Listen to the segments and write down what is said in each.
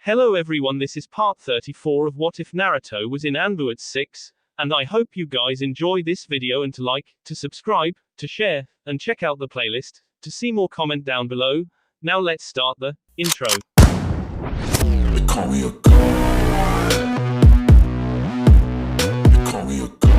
Hello everyone, this is part 34 of What If Naruto was in Anbu at 6, and I hope you guys enjoy this video and to like, to subscribe, to share, and check out the playlist, to see more comment down below. Now let's start the intro. They call me a god. They call me a god.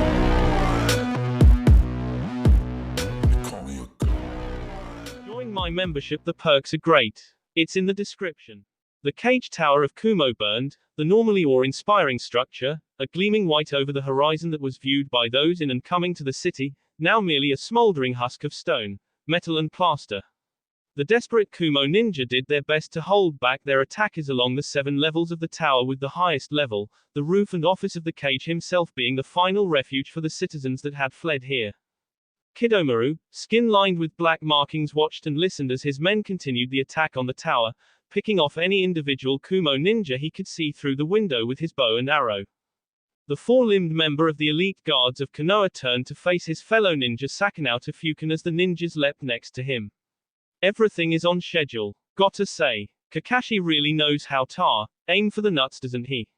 They call me a god. Join my membership, the perks are great. It's in the description. The cage tower of Kumo burned, the normally awe-inspiring structure, a gleaming white over the horizon that was viewed by those in and coming to the city, now merely a smoldering husk of stone, metal and plaster. The desperate Kumo ninja did their best to hold back their attackers along the 7 levels of the tower, with the highest level, the roof and office of the cage himself, being the final refuge for the citizens that had fled here. Kidomaru, skin lined with black markings, watched and listened as his men continued the attack on the tower, picking off any individual Kumo ninja he could see through the window with his bow and arrow. The 4-limbed member of the elite guards of Konoha turned to face his fellow ninja Sakanato Fukin as the ninjas leapt next to him. Everything is on schedule. Gotta say, Kakashi really knows how to aim for the nuts, doesn't he?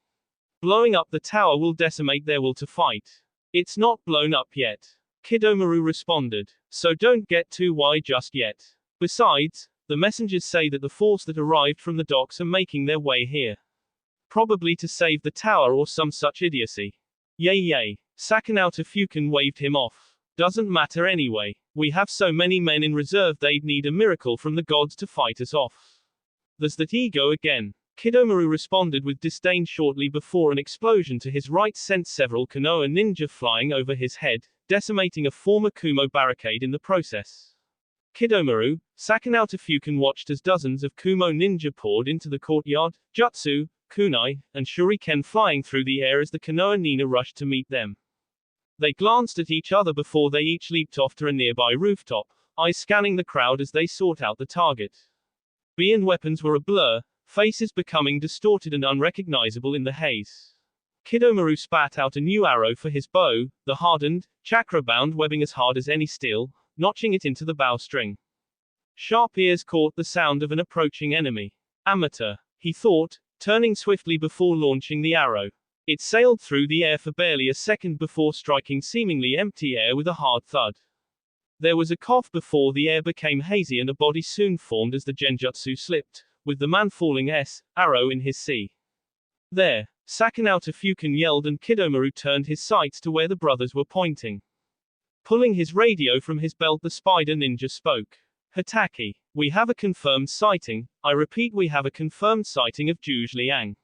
Blowing up the tower will decimate their will to fight. It's not blown up yet, Kidomaru responded, so don't get too wide just yet. Besides, the messengers say that the force that arrived from the docks are making their way here. Probably to save the tower or some such idiocy. Yay. Sakanato Fukin waved him off. Doesn't matter anyway. We have so many men in reserve, they'd need a miracle from the gods to fight us off. There's that ego again. Kidomaru responded with disdain shortly before an explosion to his right sent several Konoha ninja flying over his head, decimating a former Kumo barricade in the process. Kidomaru, Sakanato Fukin watched as dozens of Kumo ninja poured into the courtyard, jutsu, kunai, and shuriken flying through the air as the Konoha Nina rushed to meet them. They glanced at each other before they each leaped off to a nearby rooftop, eyes scanning the crowd as they sought out the target. Bian weapons were a blur, faces becoming distorted and unrecognizable in the haze. Kidomaru spat out a new arrow for his bow, the hardened, chakra-bound webbing as hard as any steel, notching it into the bowstring. Sharp ears caught the sound of an approaching enemy. Amateur, he thought, turning swiftly before launching the arrow. It sailed through the air for barely a second before striking seemingly empty air with a hard thud. There was a cough before the air became hazy and a body soon formed as the genjutsu slipped, with the man falling arrow in his sea. There, Sakanato Fukin yelled and Kidomaru turned his sights to where the brothers were pointing. Pulling his radio from his belt, the spider ninja spoke. Hatake, we have a confirmed sighting. I repeat, we have a confirmed sighting of Zhuge Liang.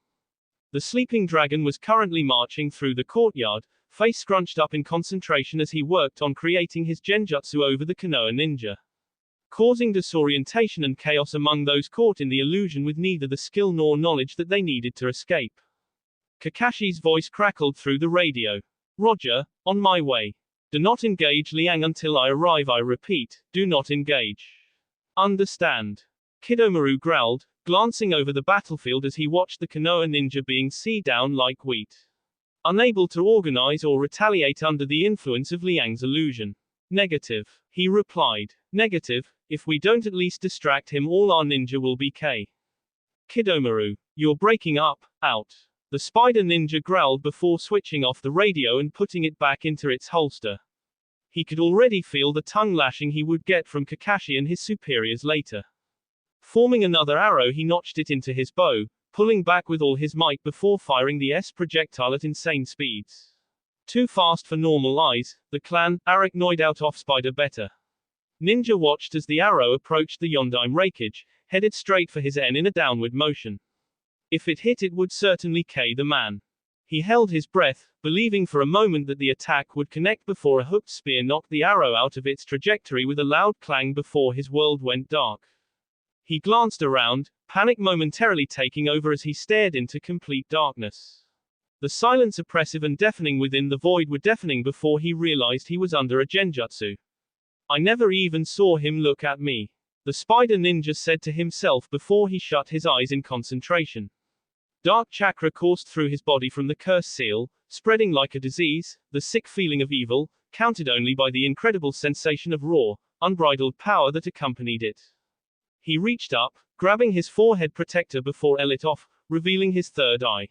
The sleeping dragon was currently marching through the courtyard, face scrunched up in concentration as he worked on creating his genjutsu over the Konoha ninja, causing disorientation and chaos among those caught in the illusion with neither the skill nor knowledge that they needed to escape. Kakashi's voice crackled through the radio. Roger, on my way. Do not engage Liang until I arrive. I repeat, do not engage. Understand? Kidomaru growled, glancing over the battlefield as he watched the Konoha ninja being seed down like wheat. Unable to organize or retaliate under the influence of Liang's illusion. Negative, he replied. Negative, if we don't at least distract him, all our ninja will be K. Kidomaru, you're breaking up, out. The spider ninja growled before switching off the radio and putting it back into its holster. He could already feel the tongue lashing he would get from Kakashi and his superiors later. Forming another arrow, he notched it into his bow, pulling back with all his might before firing the projectile at insane speeds. Too fast for normal eyes, the clan arachnoid out off spider better. Ninja watched as the arrow approached the Yondaime rakeage, headed straight for his in a downward motion. If it hit, it would certainly K the man. He held his breath, believing for a moment that the attack would connect before a hooked spear knocked the arrow out of its trajectory with a loud clang before his world went dark. He glanced around, panic momentarily taking over as he stared into complete darkness. The silence, oppressive and deafening within the void, were deafening before he realized he was under a genjutsu. I never even saw him look at me, the spider ninja said to himself before he shut his eyes in concentration. Dark chakra coursed through his body from the curse seal, spreading like a disease, the sick feeling of evil, countered only by the incredible sensation of raw, unbridled power that accompanied it. He reached up, grabbing his forehead protector before it off, revealing his third eye.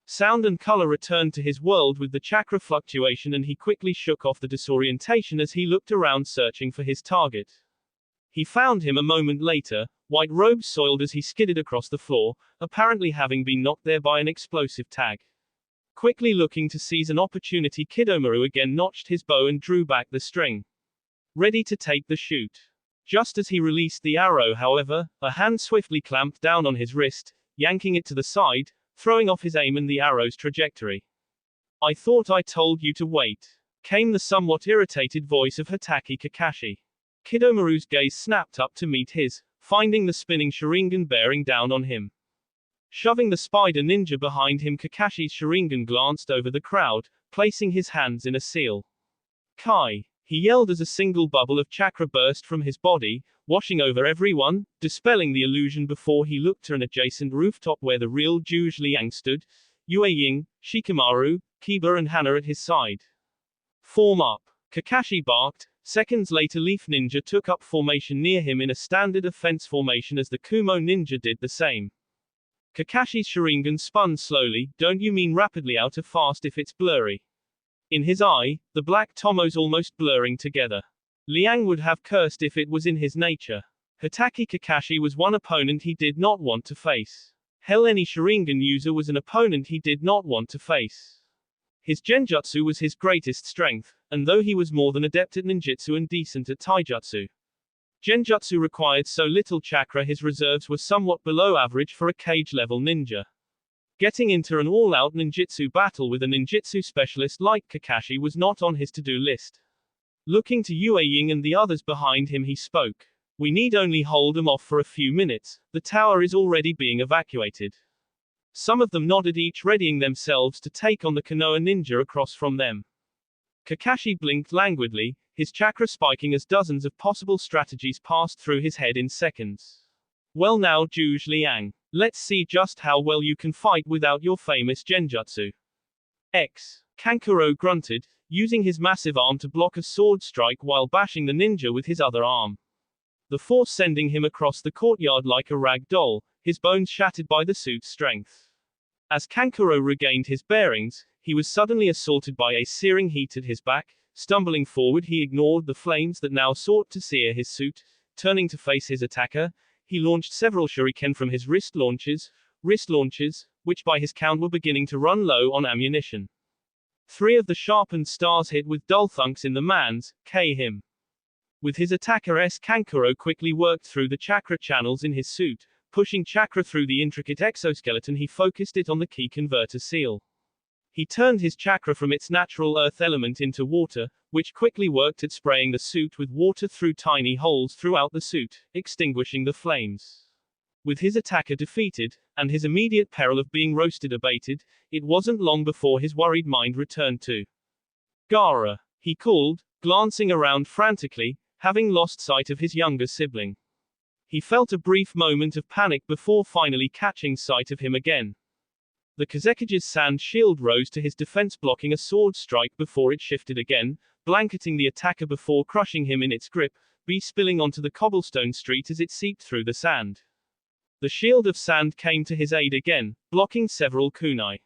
Sound and color returned to his world with the chakra fluctuation, and he quickly shook off the disorientation as he looked around searching for his target. He found him a moment later, white robes soiled as he skidded across the floor, apparently having been knocked there by an explosive tag. Quickly looking to seize an opportunity, Kidomaru again notched his bow and drew back the string, ready to take the shoot. Just as he released the arrow, however, a hand swiftly clamped down on his wrist, yanking it to the side, throwing off his aim and the arrow's trajectory. "I thought I told you to wait," came the somewhat irritated voice of Hitaki Kakashi. Kidomaru's gaze snapped up to meet his, finding the spinning Sharingan bearing down on him. Shoving the spider ninja behind him, Kakashi's Sharingan glanced over the crowd, placing his hands in a seal. "Kai!" he yelled as a single bubble of chakra burst from his body, washing over everyone, dispelling the illusion before he looked to an adjacent rooftop where the real Zhuge Liang stood, Yue Ying, Shikamaru, Kiba and Hana at his side. "Form up!" Kakashi barked. Seconds later, Leaf Ninja took up formation near him in a standard offense formation as the Kumo Ninja did the same. Kakashi's Sharingan spun slowly. "Don't you mean rapidly out of fast if it's blurry?" In his eye, the black tomos almost blurring together. Liang would have cursed if it was in his nature. Hitaki Kakashi was one opponent he did not want to face. Hell, any Sharingan user was an opponent he did not want to face. His genjutsu was his greatest strength, and though he was more than adept at ninjutsu and decent at taijutsu, genjutsu required so little chakra his reserves were somewhat below average for a cage-level ninja. Getting into an all-out ninjutsu battle with a ninjutsu specialist like Kakashi was not on his to-do list. Looking to Yue Ying and the others behind him, he spoke. "We need only hold them off for a few minutes. The tower is already being evacuated." Some of them nodded, each readying themselves to take on the Konoha ninja across from them. Kakashi blinked languidly, his chakra spiking as dozens of possible strategies passed through his head in seconds. "Well now, Zhuge Liang, let's see just how well you can fight without your famous genjutsu." Kankuro grunted, using his massive arm to block a sword strike while bashing the ninja with his other arm, the force sending him across the courtyard like a rag doll, his bones shattered by the suit's strength. As Kankuro regained his bearings, he was suddenly assaulted by a searing heat at his back. Stumbling forward, he ignored the flames that now sought to sear his suit. Turning to face his attacker, he launched several shuriken from his wrist launchers, which by his count were beginning to run low on ammunition. 3 of the sharpened stars hit with dull thunks in the man's, him. With his attacker Kankuro quickly worked through the chakra channels in his suit. Pushing chakra through the intricate exoskeleton, he focused it on the key converter seal. He turned his chakra from its natural earth element into water, which quickly worked at spraying the suit with water through tiny holes throughout the suit, extinguishing the flames. With his attacker defeated, and his immediate peril of being roasted abated, it wasn't long before his worried mind returned to Gaara, he called, glancing around frantically, having lost sight of his younger sibling. He felt a brief moment of panic before finally catching sight of him again. The Kazekige's sand shield rose to his defense, blocking a sword strike before it shifted again, blanketing the attacker before crushing him in its grip, spilling onto the cobblestone street as it seeped through the sand. The shield of sand came to his aid again, blocking several kunai.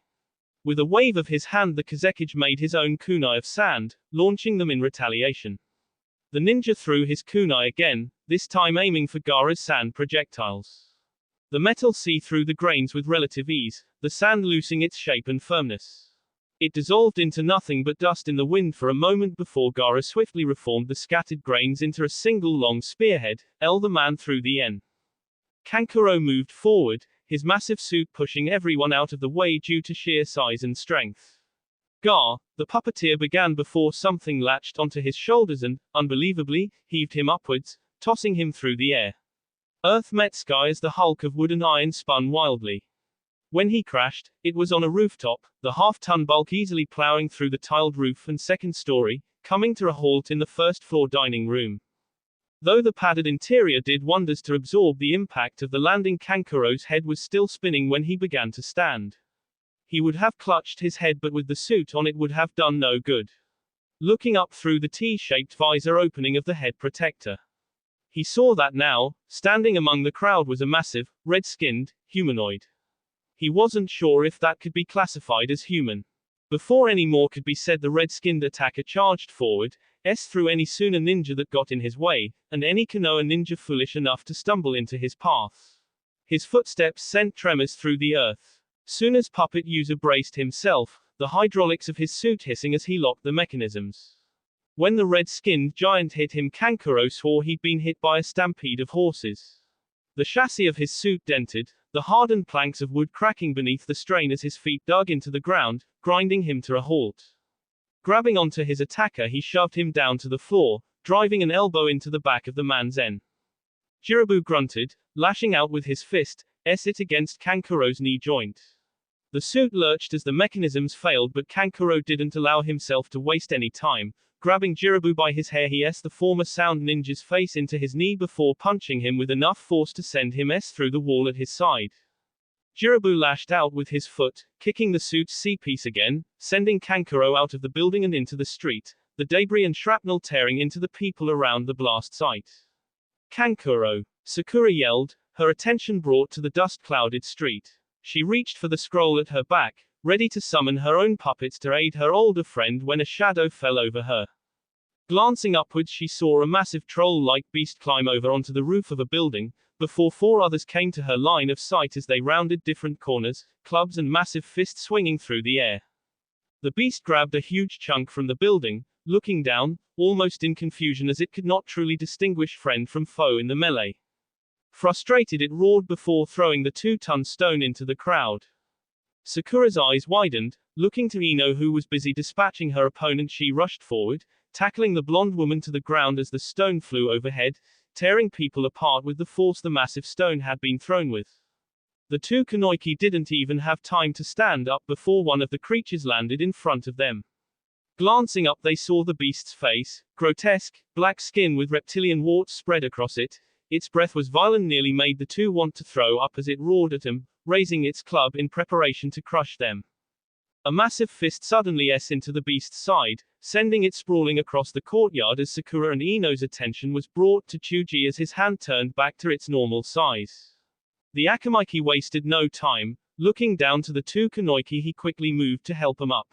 With a wave of his hand, the Kazekige made his own kunai of sand, launching them in retaliation. The ninja threw his kunai again, this time aiming for Gaara's sand projectiles. The metal see through the grains with relative ease, the sand losing its shape and firmness. It dissolved into nothing but dust in the wind for a moment before Gaara swiftly reformed the scattered grains into a single long spearhead, the man through the N. Kankuro moved forward, his massive suit pushing everyone out of the way due to sheer size and strength. Gar, the puppeteer, began before something latched onto his shoulders and, unbelievably, heaved him upwards, tossing him through the air. Earth met sky as the hulk of wood and iron spun wildly. When he crashed, it was on a rooftop, the half-ton bulk easily plowing through the tiled roof and second story, coming to a halt in the first-floor dining room. Though the padded interior did wonders to absorb the impact of the landing, Kankuro's head was still spinning when he began to stand. He would have clutched his head, but with the suit on it would have done no good. Looking up through the T-shaped visor opening of the head protector, he saw that now, standing among the crowd, was a massive, red-skinned, humanoid. He wasn't sure if that could be classified as human. Before any more could be said, the red-skinned attacker charged forward, through any Suna ninja that got in his way, and any Konoha ninja foolish enough to stumble into his path. His footsteps sent tremors through the earth. Suna's puppet user braced himself, the hydraulics of his suit hissing as he locked the mechanisms. When the red-skinned giant hit him, Kankuro swore he'd been hit by a stampede of horses. The chassis of his suit dented, the hardened planks of wood cracking beneath the strain as his feet dug into the ground, grinding him to a halt. Grabbing onto his attacker, he shoved him down to the floor, driving an elbow into the back of the man's en. Jirabu grunted, lashing out with his fist, it against Kankuro's knee joint. The suit lurched as the mechanisms failed, but Kankuro didn't allow himself to waste any time. Grabbing Jirabu by his hair, he the former sound ninja's face into his knee before punching him with enough force to send him through the wall at his side. Jirabu lashed out with his foot, kicking the suit's C-piece again, sending Kankuro out of the building and into the street, the debris and shrapnel tearing into the people around the blast site. Kankuro! Sakura yelled, her attention brought to the dust-clouded street. She reached for the scroll at her back, ready to summon her own puppets to aid her older friend when a shadow fell over her. Glancing upwards, she saw a massive troll-like beast climb over onto the roof of a building, before four others came to her line of sight as they rounded different corners, clubs and massive fists swinging through the air. The beast grabbed a huge chunk from the building, looking down, almost in confusion as it could not truly distinguish friend from foe in the melee. Frustrated, it roared before throwing the 2-ton stone into the crowd. Sakura's eyes widened, looking to Ino, who was busy dispatching her opponent. She rushed forward, tackling the blonde woman to the ground as the stone flew overhead, tearing people apart with the force the massive stone had been thrown with. The two Kunoiki didn't even have time to stand up before one of the creatures landed in front of them. Glancing up, they saw the beast's face, grotesque, black skin with reptilian warts spread across it. Its breath was violent, nearly made the two want to throw up as it roared at them, raising its club in preparation to crush them. A massive fist suddenly into the beast's side, sending it sprawling across the courtyard as Sakura and Ino's attention was brought to Chuji as his hand turned back to its normal size. The Akamaiki wasted no time. Looking down to the two Kunoiki, he quickly moved to help them up.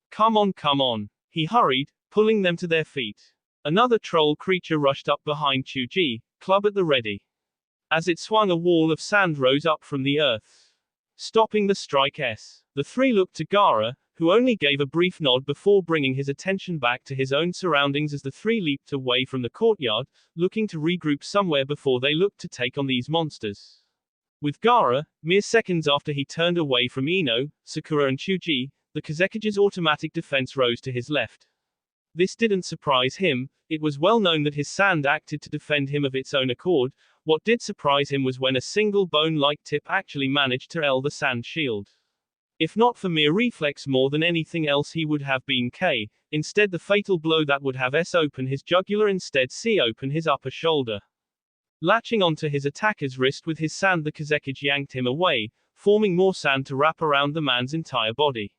Come on, he hurried, pulling them to their feet. Another troll creature rushed up behind Chuji, club at the ready. As it swung, a wall of sand rose up from the earth, stopping the strike. The three looked to Gaara, who only gave a brief nod before bringing his attention back to his own surroundings as the three leaped away from the courtyard, looking to regroup somewhere before they looked to take on these monsters. With Gaara, mere seconds after he turned away from Ino, Sakura and Chuji, the Kazekage's automatic defense rose to his left. This didn't surprise him. It was well known that his sand acted to defend him of its own accord. What did surprise him was when a single bone-like tip actually managed to the sand shield. If not for mere reflex, more than anything else he would have been K. Instead, the fatal blow that would have open his jugular instead open his upper shoulder. Latching onto his attacker's wrist with his sand, the Kazekage yanked him away, forming more sand to wrap around the man's entire body.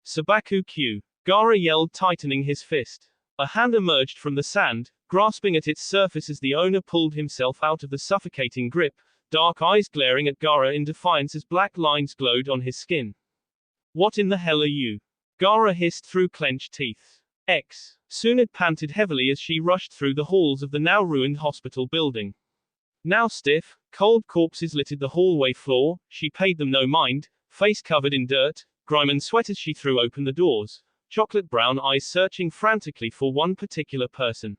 Sabaku Q. Gaara yelled, tightening his fist. A hand emerged from the sand, grasping at its surface as the owner pulled himself out of the suffocating grip, dark eyes glaring at Gaara in defiance as black lines glowed on his skin. What in the hell are you? Gaara hissed through clenched teeth. Sunad panted heavily as she rushed through the halls of the now ruined hospital building. Now stiff, cold corpses littered the hallway floor. She paid them no mind, face covered in dirt, grime and sweat as she threw open the doors, chocolate brown eyes searching frantically for one particular person.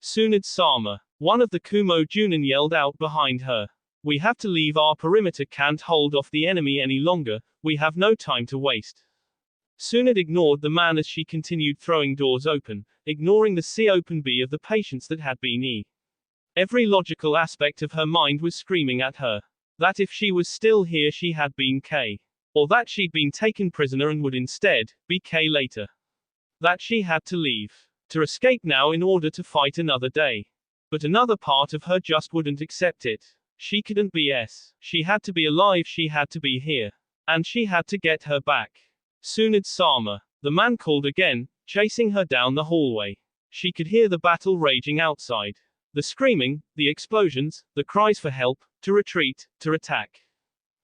Sunad-sama. One of the Kumo Junin yelled out behind her. We have to leave, our perimeter can't hold off the enemy any longer, we have no time to waste. Sunad ignored the man as she continued throwing doors open, ignoring the C-open B of the patients that had been E. Every logical aspect of her mind was screaming at her. That if she was still here she had been K. Or that she'd been taken prisoner and would instead be K later. That she had to leave. To escape now in order to fight another day. But another part of her just wouldn't accept it. She couldn't be She had to be alive, she had to be here. And she had to get her back. Sunad-sama. The man called again, chasing her down the hallway. She could hear the battle raging outside. The screaming, the explosions, the cries for help, to retreat, to attack.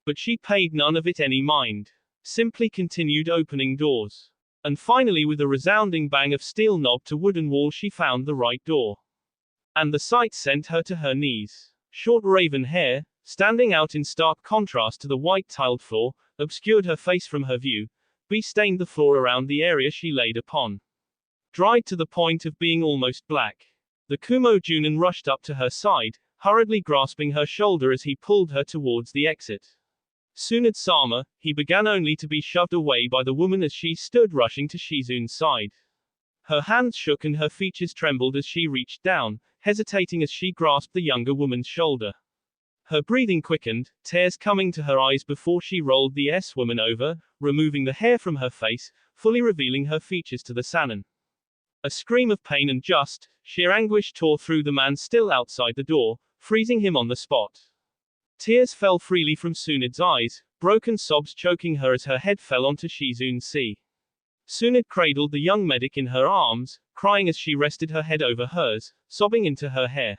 But she paid none of it any mind. Simply continued opening doors. And finally, with a resounding bang of steel knob to wooden wall, she found the right door. And the sight sent her to her knees. Short raven hair, standing out in stark contrast to the white tiled floor, obscured her face from her view, stained the floor around the area she laid upon. Dried to the point of being almost black. The Kumo Junin rushed up to her side, hurriedly grasping her shoulder as he pulled her towards the exit. Tsunade-sama, he began only to be shoved away by the woman as she stood rushing to Shizune's side. Her hands shook and her features trembled as she reached down, hesitating as she grasped the younger woman's shoulder. Her breathing quickened, tears coming to her eyes before she rolled the S-woman over, removing the hair from her face, fully revealing her features to the Sannin. A scream of pain and just, sheer anguish tore through the man still outside the door, freezing him on the spot. Tears fell freely from Tsunade's eyes, broken sobs choking her as her head fell onto Shizune's sea. Tsunade cradled the young medic in her arms, crying as she rested her head over hers, sobbing into her hair.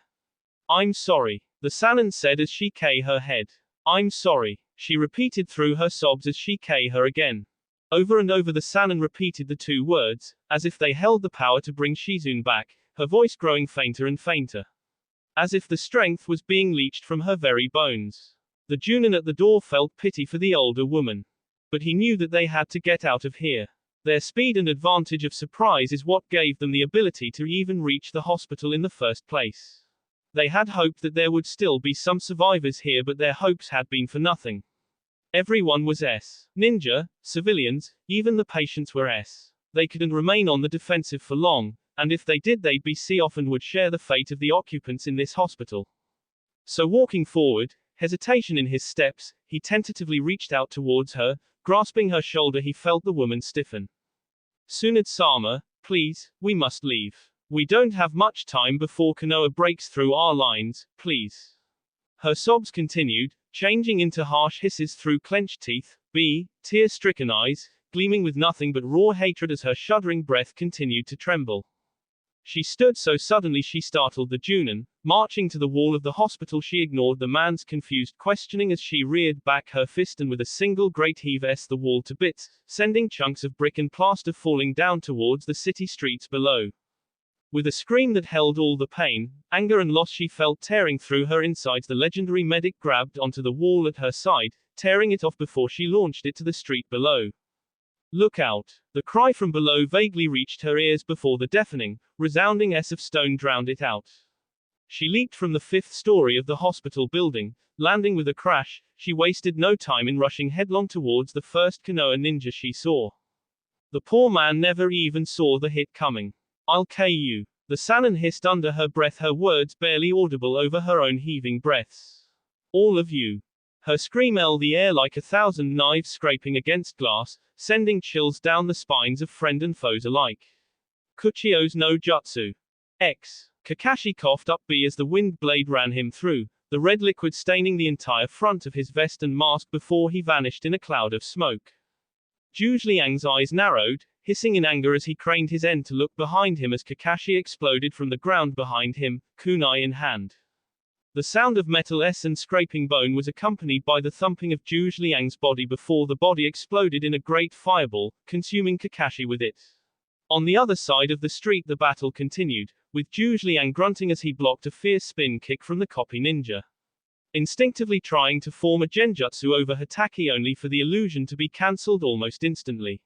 "I'm sorry," the Sannin said as she kei her head. "I'm sorry," she repeated through her sobs as she kei her again. Over and over the Sannin repeated the two words, as if they held the power to bring Shizune back, her voice growing fainter and fainter. As if the strength was being leached from her very bones. The Junin at the door felt pity for the older woman. But he knew that they had to get out of here. Their speed and advantage of surprise is what gave them the ability to even reach the hospital in the first place. They had hoped that there would still be some survivors here, but their hopes had been for nothing. Everyone was ninja, civilians, even the patients were They couldn't remain on the defensive for long, and if they did they'd be off and would share the fate of the occupants in this hospital. So walking forward, hesitation in his steps, he tentatively reached out towards her, grasping her shoulder. He felt the woman stiffen. "Tsunade-sama, please, we must leave. We don't have much time before Konoha breaks through our lines, please." Her sobs continued, changing into harsh hisses through clenched teeth, tear-stricken eyes, gleaming with nothing but raw hatred as her shuddering breath continued to tremble. She stood so suddenly she startled the Junin. Marching to the wall of the hospital, she ignored the man's confused questioning as she reared back her fist and with a single great heave the wall to bits, sending chunks of brick and plaster falling down towards the city streets below. With a scream that held all the pain, anger and loss she felt tearing through her insides, the legendary medic grabbed onto the wall at her side, tearing it off before she launched it to the street below. "Look out!" The cry from below vaguely reached her ears before the deafening, resounding S of stone drowned it out. She leaped from the 5th story of the hospital building, landing with a crash. She wasted no time in rushing headlong towards the first Konoha ninja she saw. The poor man never even saw the hit coming. "I'll KU." The Sannin hissed under her breath, her words barely audible over her own heaving breaths. "All of you." Her scream held the air like 1,000 knives scraping against glass, sending chills down the spines of friend and foes alike. "Kuchio's no jutsu. X." Kakashi coughed up as the wind blade ran him through, the red liquid staining the entire front of his vest and mask before he vanished in a cloud of smoke. Zhuge Liang's eyes narrowed, hissing in anger as he craned his end to look behind him as Kakashi exploded from the ground behind him, kunai in hand. The sound of metal and scraping bone was accompanied by the thumping of Zhuge Liang's body before the body exploded in a great fireball, consuming Kakashi with it. On the other side of the street the battle continued, with Zhuge Liang grunting as he blocked a fierce spin kick from the copy ninja. Instinctively trying to form a genjutsu over Hatake only for the illusion to be cancelled almost instantly.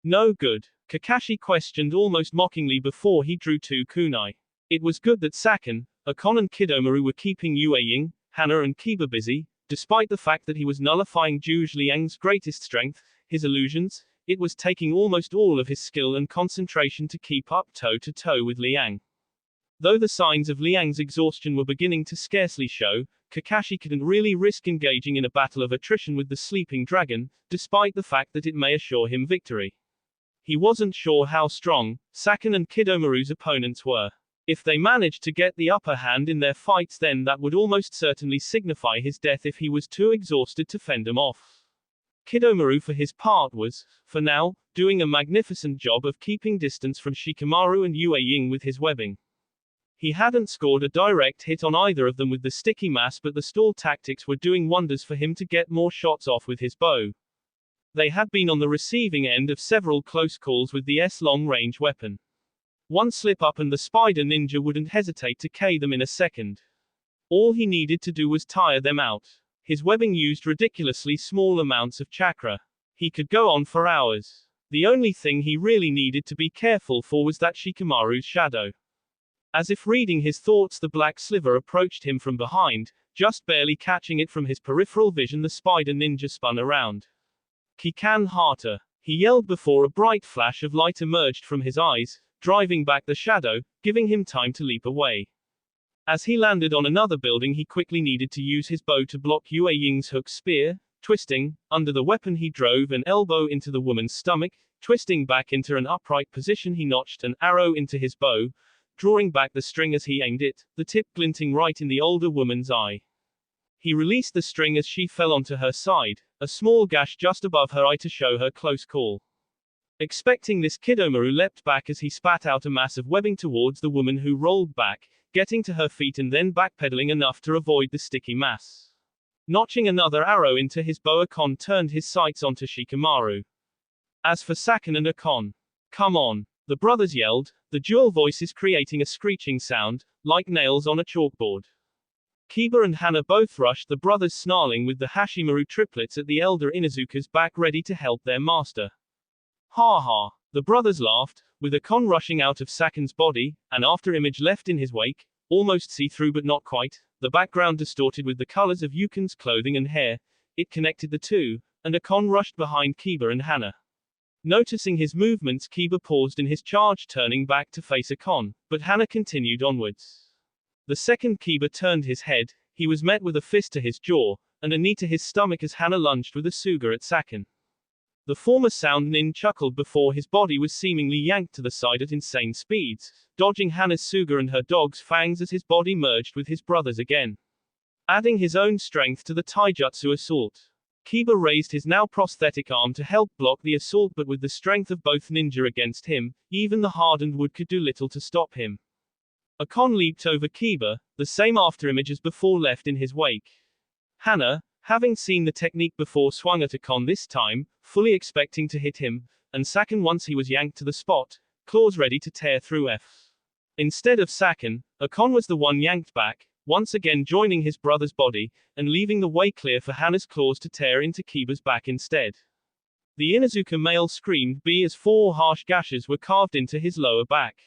"No good?" Kakashi questioned almost mockingly before he drew two kunai. It was good that Saken, Akon and Kidomaru were keeping Yue Ying, Hana and Kiba busy, despite the fact that he was nullifying Zhuge Liang's greatest strength, his illusions. It was taking almost all of his skill and concentration to keep up toe-to-toe with Liang. Though the signs of Liang's exhaustion were beginning to scarcely show, Kakashi couldn't really risk engaging in a battle of attrition with the sleeping dragon, despite the fact that it may assure him victory. He wasn't sure how strong Saken and Kidomaru's opponents were. If they managed to get the upper hand in their fights, then that would almost certainly signify his death if he was too exhausted to fend them off. Kidomaru for his part was, for now, doing a magnificent job of keeping distance from Shikamaru and Yue Ying with his webbing. He hadn't scored a direct hit on either of them with the sticky mass, but the stall tactics were doing wonders for him to get more shots off with his bow. They had been on the receiving end of several close calls with the S long-range weapon. One slip-up and the spider ninja wouldn't hesitate to K them in a second. All he needed to do was tire them out. His webbing used ridiculously small amounts of chakra. He could go on for hours. The only thing he really needed to be careful for was that Shikamaru's shadow. As if reading his thoughts, the black sliver approached him from behind, just barely catching it from his peripheral vision. The spider ninja spun around. Kikan Hata, he yelled before a bright flash of light emerged from his eyes, driving back the shadow, giving him time to leap away. As he landed on another building, he quickly needed to use his bow to block Yue Ying's hook spear. Twisting under the weapon, he drove an elbow into the woman's stomach. Twisting back into an upright position, he notched an arrow into his bow, drawing back the string as he aimed it, the tip glinting right in the older woman's eye. He released the string as she fell onto her side, a small gash just above her eye to show her close call. Expecting this, Kidomaru leapt back as he spat out a mass of webbing towards the woman, who rolled back, getting to her feet and then backpedaling enough to avoid the sticky mass. Notching another arrow into his bow, Akon turned his sights onto Shikamaru. As for Saken and Akon, "Come on," the brothers yelled, the dual voices creating a screeching sound, like nails on a chalkboard. Kiba and Hana both rushed the brothers, snarling with the Hashimaru triplets at the elder Inuzuka's back, ready to help their master. Ha ha, the brothers laughed, with Akon rushing out of Saken's body, an after-image left in his wake, almost see-through but not quite, the background distorted with the colors of Yukon's clothing and hair. It connected the two, and Akon rushed behind Kiba and Hana. Noticing his movements, Kiba paused in his charge, turning back to face Akon, but Hana continued onwards. The second Kiba turned his head, he was met with a fist to his jaw, and a knee to his stomach as Hana lunged with a suga at Saken. The former sound nin chuckled before his body was seemingly yanked to the side at insane speeds, dodging Hana's suga and her dog's fangs as his body merged with his brother's again. Adding his own strength to the taijutsu assault, Kiba raised his now prosthetic arm to help block the assault, but with the strength of both ninja against him, even the hardened wood could do little to stop him. Akon leaped over Kiba, the same afterimage as before left in his wake. Hana, having seen the technique before, swung at Akon this time, fully expecting to hit him, and Saken once he was yanked to the spot, claws ready to tear through F. Instead of Saken, Akon was the one yanked back, once again joining his brother's body, and leaving the way clear for Hana's claws to tear into Kiba's back instead. The Inuzuka male screamed B as 4 harsh gashes were carved into his lower back.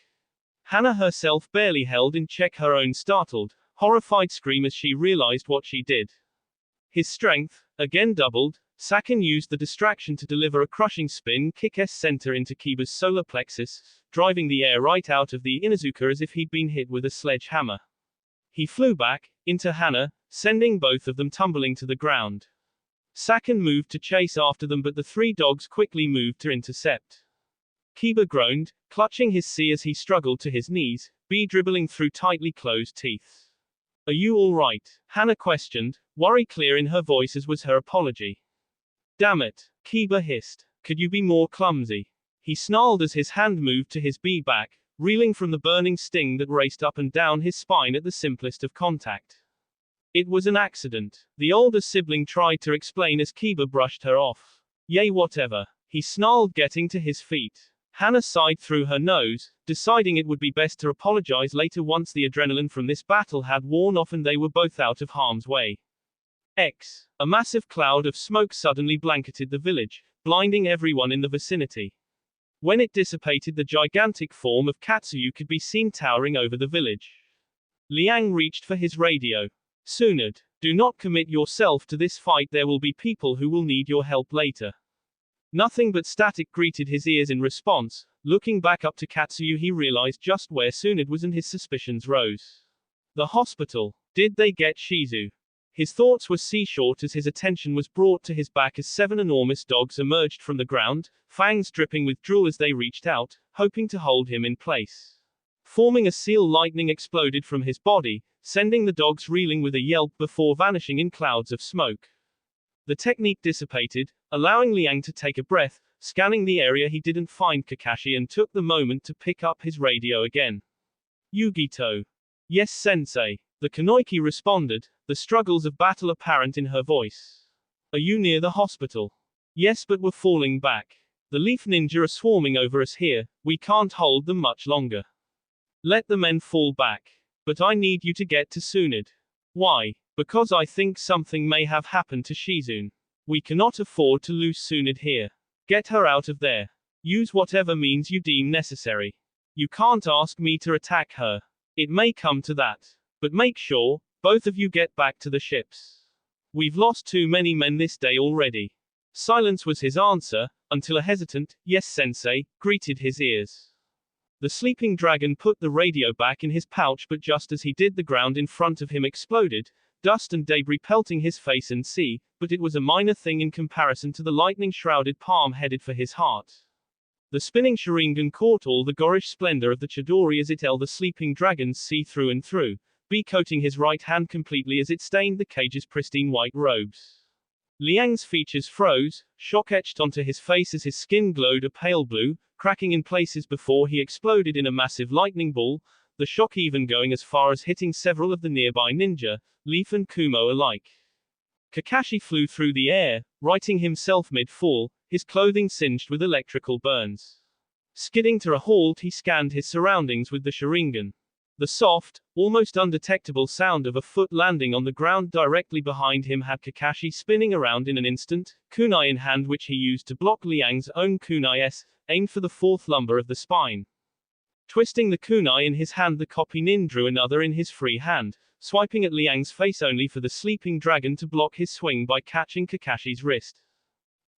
Hana herself barely held in check her own startled, horrified scream as she realized what she did. His strength, again doubled, Saken used the distraction to deliver a crushing spin kick center into Kiba's solar plexus, driving the air right out of the Inuzuka as if he'd been hit with a sledgehammer. He flew back, into Hana, sending both of them tumbling to the ground. Saken moved to chase after them, but the 3 dogs quickly moved to intercept. Kiba groaned, clutching his C as he struggled to his knees, B dribbling through tightly closed teeth. "Are you all right?" Hana questioned, worry clear in her voice as was her apology. "Damn it," Kiba hissed. "Could you be more clumsy?" He snarled as his hand moved to his B back, reeling from the burning sting that raced up and down his spine at the simplest of contact. "It was an accident," the older sibling tried to explain as Kiba brushed her off. "Yay, whatever," he snarled, getting to his feet. Hana sighed through her nose, deciding it would be best to apologize later once the adrenaline from this battle had worn off and they were both out of harm's way. A massive cloud of smoke suddenly blanketed the village, blinding everyone in the vicinity. When it dissipated, the gigantic form of Katsuyu could be seen towering over the village. Liang reached for his radio. "Tsunade, do not commit yourself to this fight, there will be people who will need your help later." Nothing but static greeted his ears in response. Looking back up to Katsuyu, he realized just where Tsunade was and his suspicions rose. The hospital. Did they get Shizu? His thoughts were sea-short as his attention was brought to his back as 7 enormous dogs emerged from the ground, fangs dripping with drool as they reached out, hoping to hold him in place. Forming a seal, lightning exploded from his body, sending the dogs reeling with a yelp before vanishing in clouds of smoke. The technique dissipated, allowing Liang to take a breath. Scanning the area, he didn't find Kakashi and took the moment to pick up his radio again. "Yugito. Yes, sensei. The Kunoichi responded, the struggles of battle apparent in her voice. Are you near the hospital? Yes, but we're falling back. The leaf ninja are swarming over us here, we can't hold them much longer. Let the men fall back. But I need you to get to Tsunade. Why? Because I think something may have happened to Shizune. We cannot afford to lose Tsunade here. Get her out of there. Use whatever means you deem necessary. You can't ask me to attack her. It may come to that. But make sure, both of you get back to the ships. We've lost too many men this day already. Silence was his answer, until a hesitant, yes sensei, greeted his ears. The sleeping dragon put the radio back in his pouch, but just as he did, the ground in front of him exploded, dust and debris pelting his face and sea, but it was a minor thing in comparison to the lightning-shrouded palm headed for his heart. The spinning Sharingan caught all the gorish splendor of the Chidori as it held the sleeping dragon's sea through and through, coating his right hand completely as it stained the cage's pristine white robes. Liang's features froze, shock etched onto his face as his skin glowed a pale blue, cracking in places before he exploded in a massive lightning ball, the shock even going as far as hitting several of the nearby ninja, Leaf and Kumo alike. Kakashi flew through the air, righting himself mid-fall, his clothing singed with electrical burns. Skidding to a halt, he scanned his surroundings with the Sharingan. The soft, almost undetectable sound of a foot landing on the ground directly behind him had Kakashi spinning around in an instant, kunai in hand, which he used to block Liang's own kunai-s, aimed for the fourth lumbar of the spine. Twisting the kunai in his hand, the copy nin drew another in his free hand, swiping at Liang's face only for the sleeping dragon to block his swing by catching Kakashi's wrist.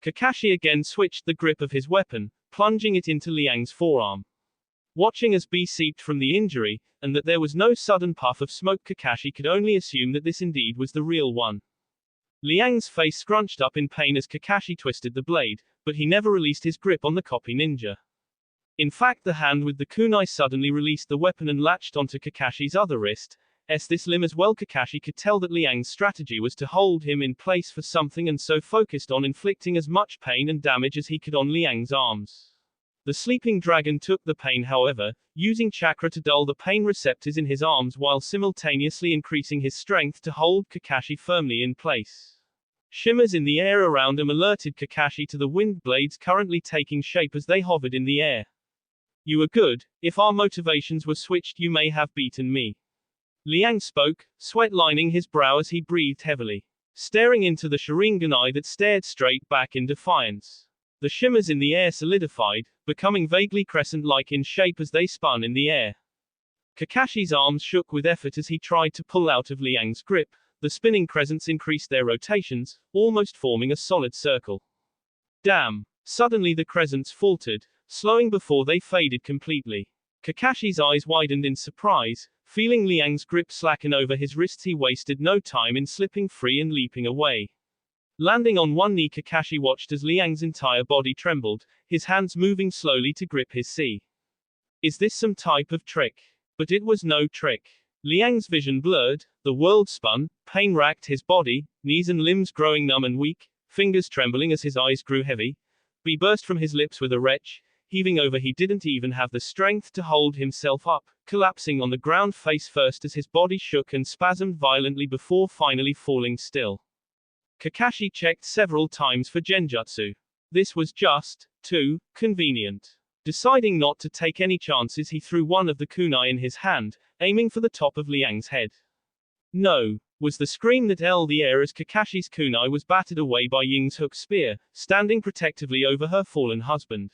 Kakashi again switched the grip of his weapon, plunging it into Liang's forearm. Watching as B seeped from the injury, and that there was no sudden puff of smoke, Kakashi could only assume that this indeed was the real one. Liang's face scrunched up in pain as Kakashi twisted the blade, but he never released his grip on the copy ninja. In fact, the hand with the kunai suddenly released the weapon and latched onto Kakashi's other wrist. This limb as well. Kakashi could tell that Liang's strategy was to hold him in place for something, and so focused on inflicting as much pain and damage as he could on Liang's arms. The sleeping dragon took the pain, however, using chakra to dull the pain receptors in his arms while simultaneously increasing his strength to hold Kakashi firmly in place. Shimmers in the air around him alerted Kakashi to the wind blades currently taking shape as they hovered in the air. You were good. If our motivations were switched, you may have beaten me. Liang spoke, sweat lining his brow as he breathed heavily, staring into the Sharingan eye that stared straight back in defiance. The shimmers in the air solidified, becoming vaguely crescent-like in shape as they spun in the air. Kakashi's arms shook with effort as he tried to pull out of Liang's grip. The spinning crescents increased their rotations, almost forming a solid circle. Damn! Suddenly the crescents faltered, slowing before they faded completely. Kakashi's eyes widened in surprise, feeling Liang's grip slacken over his wrists. He wasted no time in slipping free and leaping away. Landing on one knee, Kakashi watched as Liang's entire body trembled, his hands moving slowly to grip his sea. Is this some type of trick? But it was no trick. Liang's vision blurred, the world spun, pain racked his body, knees and limbs growing numb and weak, fingers trembling as his eyes grew heavy. He burst from his lips with a retch, heaving over. He didn't even have the strength to hold himself up, collapsing on the ground face first as his body shook and spasmed violently before finally falling still. Kakashi checked several times for genjutsu. This was just too convenient. Deciding not to take any chances, he threw one of the kunai in his hand, aiming for the top of Liang's head. No! Was the scream that held the air as Kakashi's kunai was battered away by Ying's hook spear, standing protectively over her fallen husband.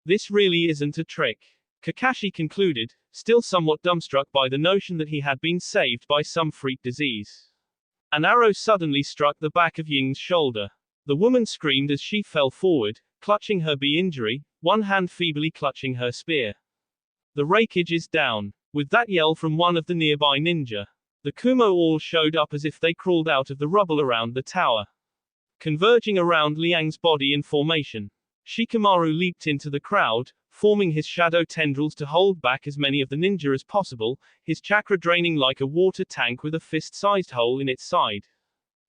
This really isn't a trick, Kakashi concluded, still somewhat dumbstruck by the notion that he had been saved by some freak disease. An arrow suddenly struck the back of Ying's shoulder. The woman screamed as she fell forward, clutching her injury, one hand feebly clutching her spear. The rakeage is down. With that yell from one of the nearby ninja, the Kumo all showed up as if they crawled out of the rubble around the tower. Converging around Liang's body in formation, Shikamaru leaped into the crowd, forming his shadow tendrils to hold back as many of the ninja as possible, his chakra draining like a water tank with a fist-sized hole in its side.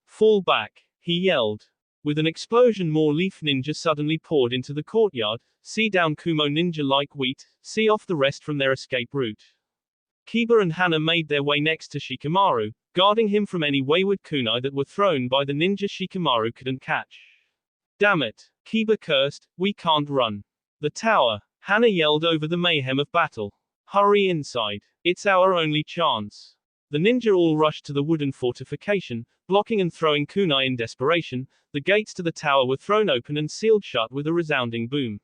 Fall back, he yelled. With an explosion, more leaf ninja suddenly poured into the courtyard. See down, Kumo ninja like wheat, see off the rest from their escape route. Kiba and Hana made their way next to Shikamaru, guarding him from any wayward kunai that were thrown by the ninja Shikamaru couldn't catch. Damn it, Kiba cursed, we can't run. The tower, Hana yelled over the mayhem of battle. Hurry inside, it's our only chance. The ninja all rushed to the wooden fortification, blocking and throwing kunai in desperation. The gates to the tower were thrown open and sealed shut with a resounding boom.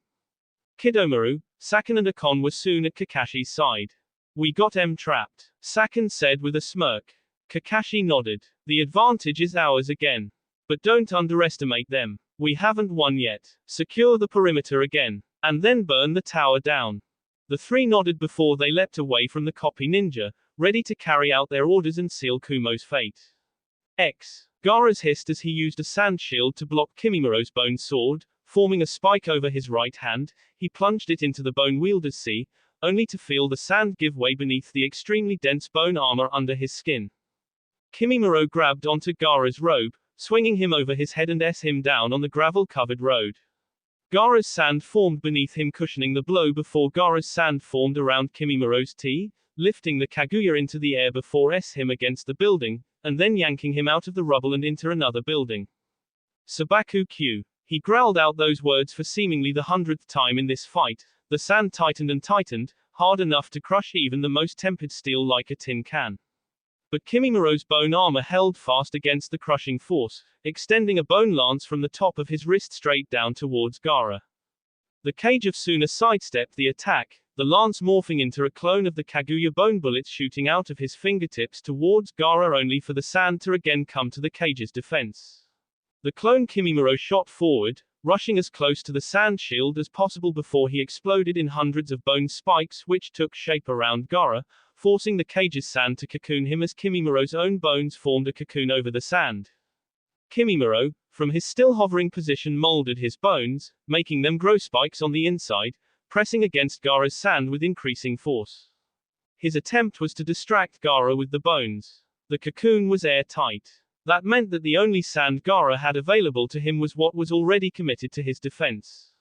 Kidomaru, Sakan and Akon were soon at Kakashi's side. We got trapped, Sakan said with a smirk. Kakashi nodded. The advantage is ours again. But don't underestimate them. We haven't won yet. Secure the perimeter again. And then burn the tower down. The three nodded before they leapt away from the copy ninja, ready to carry out their orders and seal Kumo's fate. Gaara's hissed as he used a sand shield to block Kimimuro's bone sword, forming a spike over his right hand. He plunged it into the bone wielder's sea, only to feel the sand give way beneath the extremely dense bone armor under his skin. Kimimuro grabbed onto Gaara's robe, swinging him over his head and him down on the gravel-covered road. Gaara's sand formed beneath him, cushioning the blow before Gaara's sand formed around Kimimuro's T, lifting the Kaguya into the air before him against the building, and then yanking him out of the rubble and into another building. Sabaku Q. He growled out those words for seemingly the 100th time in this fight. The sand tightened and tightened, hard enough to crush even the most tempered steel like a tin can. But Kimimuro's bone armor held fast against the crushing force, extending a bone lance from the top of his wrist straight down towards Gaara. The cage of Suna sidestepped the attack, the lance morphing into a clone of the Kaguya bone bullets shooting out of his fingertips towards Gaara, only for the sand to again come to the cage's defense. The clone Kimimuro shot forward, rushing as close to the sand shield as possible before he exploded in hundreds of bone spikes which took shape around Gaara, forcing the cage's sand to cocoon him as Kimimuro's own bones formed a cocoon over the sand. Kimimuro, from his still hovering position, molded his bones, making them grow spikes on the inside, pressing against Gaara's sand with increasing force. His attempt was to distract Gaara with the bones. The cocoon was airtight. That meant that the only sand Gaara had available to him was what was already committed to his defense.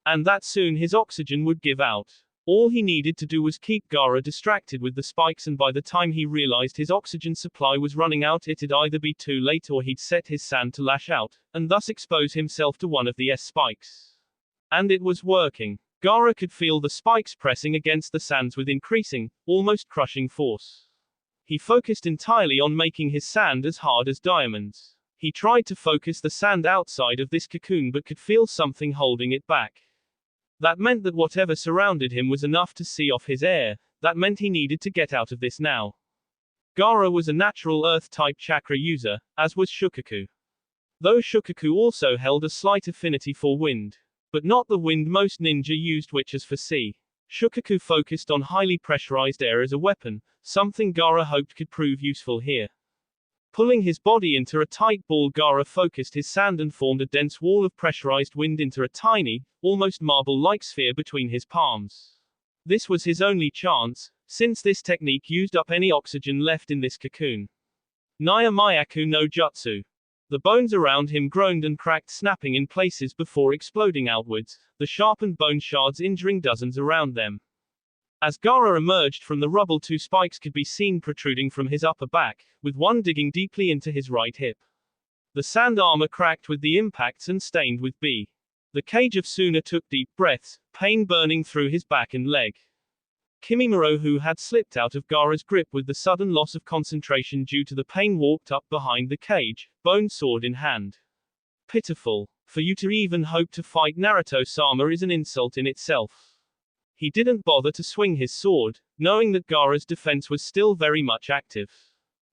And that soon his oxygen would give out. All he needed to do was keep Gaara distracted with the spikes, and by the time he realized his oxygen supply was running out, it'd either be too late or he'd set his sand to lash out, and thus expose himself to one of the spikes. And it was working. Gaara could feel the spikes pressing against the sands with increasing, almost crushing force. He focused entirely on making his sand as hard as diamonds. He tried to focus the sand outside of this cocoon but could feel something holding it back. That meant that whatever surrounded him was enough to see off his air. That meant he needed to get out of this now. Gaara was a natural earth-type chakra user, as was Shukaku. Though Shukaku also held a slight affinity for wind. But not the wind most ninja used, which is for sea. Shukaku focused on highly pressurized air as a weapon, something Gaara hoped could prove useful here. Pulling his body into a tight ball, Gaara focused his sand and formed a dense wall of pressurized wind into a tiny, almost marble-like sphere between his palms. This was his only chance, since this technique used up any oxygen left in this cocoon. Naya Mayaku no Jutsu. The bones around him groaned and cracked, snapping in places before exploding outwards, the sharpened bone shards injuring dozens around them. As Gaara emerged from the rubble, two spikes could be seen protruding from his upper back, with one digging deeply into his right hip. The sand armor cracked with the impacts and stained with B. The cage of Suna took deep breaths, pain burning through his back and leg. Kimimuro, who had slipped out of Gaara's grip with the sudden loss of concentration due to the pain, walked up behind the cage, bone sword in hand. Pitiful. For you to even hope to fight Naruto-sama is an insult in itself. He didn't bother to swing his sword, knowing that Gaara's defense was still very much active.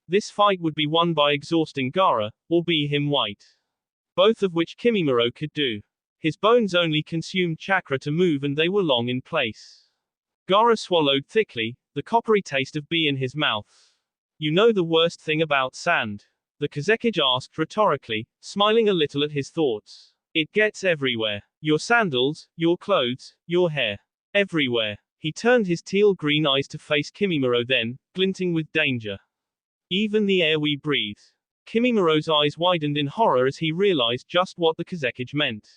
This fight would be won by exhausting Gaara, or be him white. Both of which Kimimuro could do. His bones only consumed chakra to move, and they were long in place. Gaara swallowed thickly, the coppery taste of B in his mouth. You know the worst thing about sand? The Kazekage asked rhetorically, smiling a little at his thoughts. It gets everywhere. Your sandals, your clothes, your hair. Everywhere. He turned his teal-green eyes to face Kimimuro, then, glinting with danger. Even the air we breathe. Kimimuro's eyes widened in horror as he realized just what the Kazekage meant.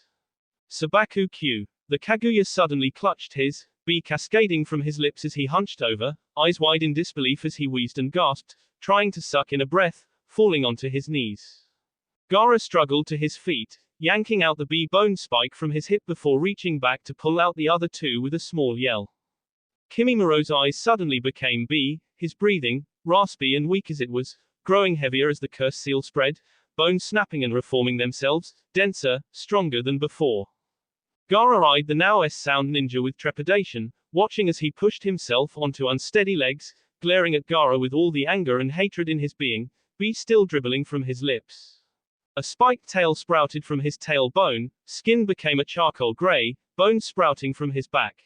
Sabaku Q. The Kaguya suddenly clutched his B cascading from his lips as he hunched over, eyes wide in disbelief as he wheezed and gasped, trying to suck in a breath, falling onto his knees. Gaara struggled to his feet, yanking out the B bone spike from his hip before reaching back to pull out the other two with a small yell. Kimimuro's eyes suddenly became B, his breathing, raspy and weak as it was, growing heavier as the curse seal spread, bones snapping and reforming themselves, denser, stronger than before. Gaara eyed the now S-sound ninja with trepidation, watching as he pushed himself onto unsteady legs, glaring at Gaara with all the anger and hatred in his being, B still dribbling from his lips. A spiked tail sprouted from his tailbone, skin became a charcoal gray, bones sprouting from his back.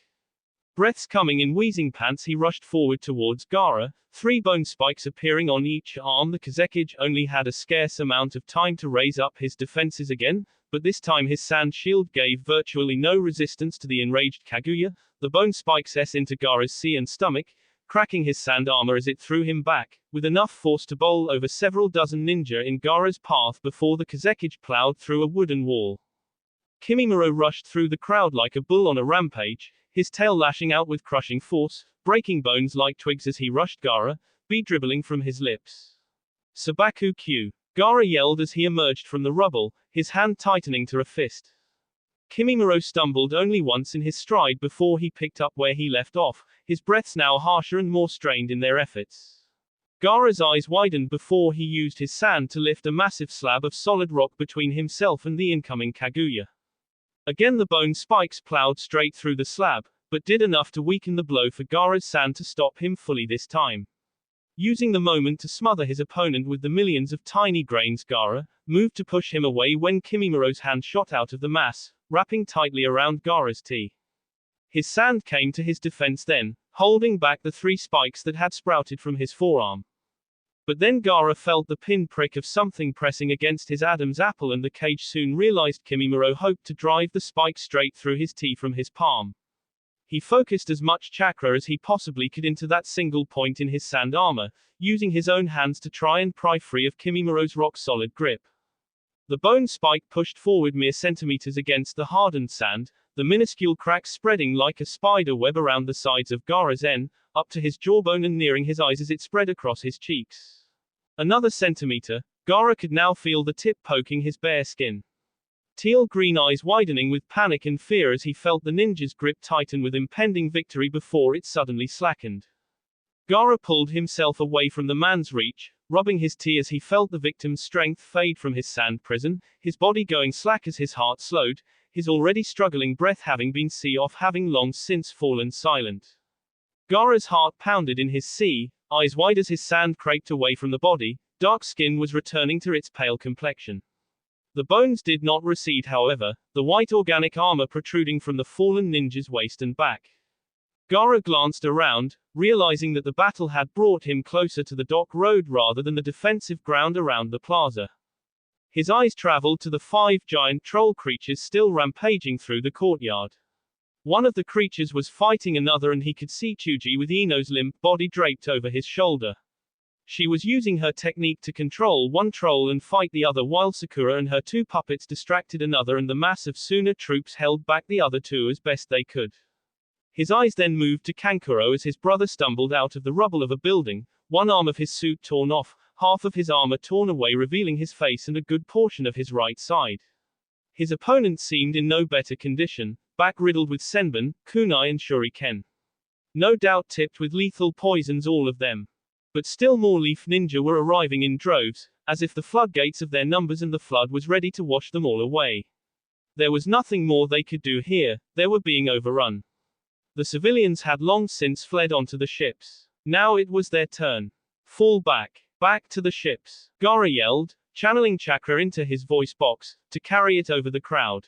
Breaths coming in wheezing pants, he rushed forward towards Gaara, 3 bone spikes appearing on each arm. The Kazekage only had a scarce amount of time to raise up his defenses again, but this time his sand shield gave virtually no resistance to the enraged Kaguya. The bone spikes into Gaara's sea and stomach, cracking his sand armor as it threw him back, with enough force to bowl over several dozen ninja in Gaara's path before the Kazekage plowed through a wooden wall. Kimimuro rushed through the crowd like a bull on a rampage, his tail lashing out with crushing force, breaking bones like twigs as he rushed Gaara, B dribbling from his lips. Sabaku Q. Gaara yelled as he emerged from the rubble, his hand tightening to a fist. Kimimuro stumbled only once in his stride before he picked up where he left off, his breaths now harsher and more strained in their efforts. Gaara's eyes widened before he used his sand to lift a massive slab of solid rock between himself and the incoming Kaguya. Again the bone spikes plowed straight through the slab, but did enough to weaken the blow for Gaara's sand to stop him fully this time. Using the moment to smother his opponent with the millions of tiny grains, Gaara moved to push him away when Kimimuro's hand shot out of the mass, wrapping tightly around Gaara's T. His sand came to his defense then, holding back the 3 spikes that had sprouted from his forearm. But then Gaara felt the pinprick of something pressing against his Adam's apple, and the cage soon realized Kimimuro hoped to drive the spike straight through his T from his palm. He focused as much chakra as he possibly could into that single point in his sand armor, using his own hands to try and pry free of Kimimuro's rock-solid grip. The bone spike pushed forward mere centimeters against the hardened sand, the minuscule cracks spreading like a spider web around the sides of Gaara's N, up to his jawbone and nearing his eyes as it spread across his cheeks. Another centimeter, Gaara could now feel the tip poking his bare skin. Teal-green eyes widening with panic and fear as he felt the ninja's grip tighten with impending victory before it suddenly slackened. Gaara pulled himself away from the man's reach, rubbing his T as he felt the victim's strength fade from his sand prison, his body going slack as his heart slowed, his already struggling breath having been having long since fallen silent. Gaara's heart pounded in his sea, eyes wide as his sand creped away from the body, dark skin was returning to its pale complexion. The bones did not recede however, the white organic armor protruding from the fallen ninja's waist and back. Gaara glanced around, realizing that the battle had brought him closer to the dock road rather than the defensive ground around the plaza. His eyes traveled to the 5 giant troll creatures still rampaging through the courtyard. One of the creatures was fighting another, and he could see Chuji with Ino's limp body draped over his shoulder. She was using her technique to control one troll and fight the other, while Sakura and her 2 puppets distracted another, and the mass of Suna troops held back the other 2 as best they could. His eyes then moved to Kankuro as his brother stumbled out of the rubble of a building, one arm of his suit torn off, half of his armor torn away, revealing his face and a good portion of his right side. His opponent seemed in no better condition, back riddled with senbon, kunai and shuriken. No doubt tipped with lethal poisons, all of them. But still more leaf ninja were arriving in droves, as if the floodgates of their numbers and the flood was ready to wash them all away. There was nothing more they could do here, they were being overrun. The civilians had long since fled onto the ships. Now it was their turn. Fall back. Back to the ships. Gaara yelled, channeling chakra into his voice box, to carry it over the crowd.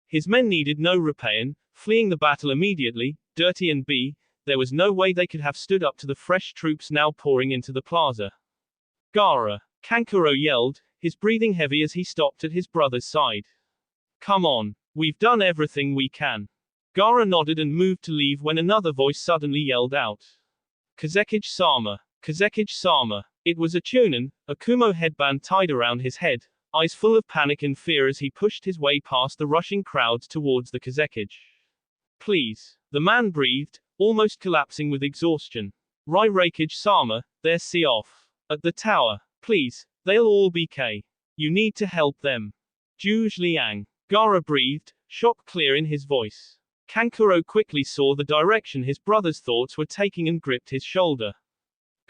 His men needed no repaying, fleeing the battle immediately, dirty and B, there was no way they could have stood up to the fresh troops now pouring into the plaza. Gaara. Kankuro yelled, his breathing heavy as he stopped at his brother's side. Come on. We've done everything we can. Gaara nodded and moved to leave when another voice suddenly yelled out. Kazekage Sama. Kazekage Sama. It was a Chunin, a Kumo headband tied around his head, eyes full of panic and fear as he pushed his way past the rushing crowds towards the Kazekage. please. The man breathed, almost collapsing with exhaustion. Rai Raikage Sama, they're see off. At the tower. Please, they'll all be K. You need to help them. Zhuge Liang. Gaara breathed, shock clear in his voice. Kankuro quickly saw the direction his brother's thoughts were taking and gripped his shoulder.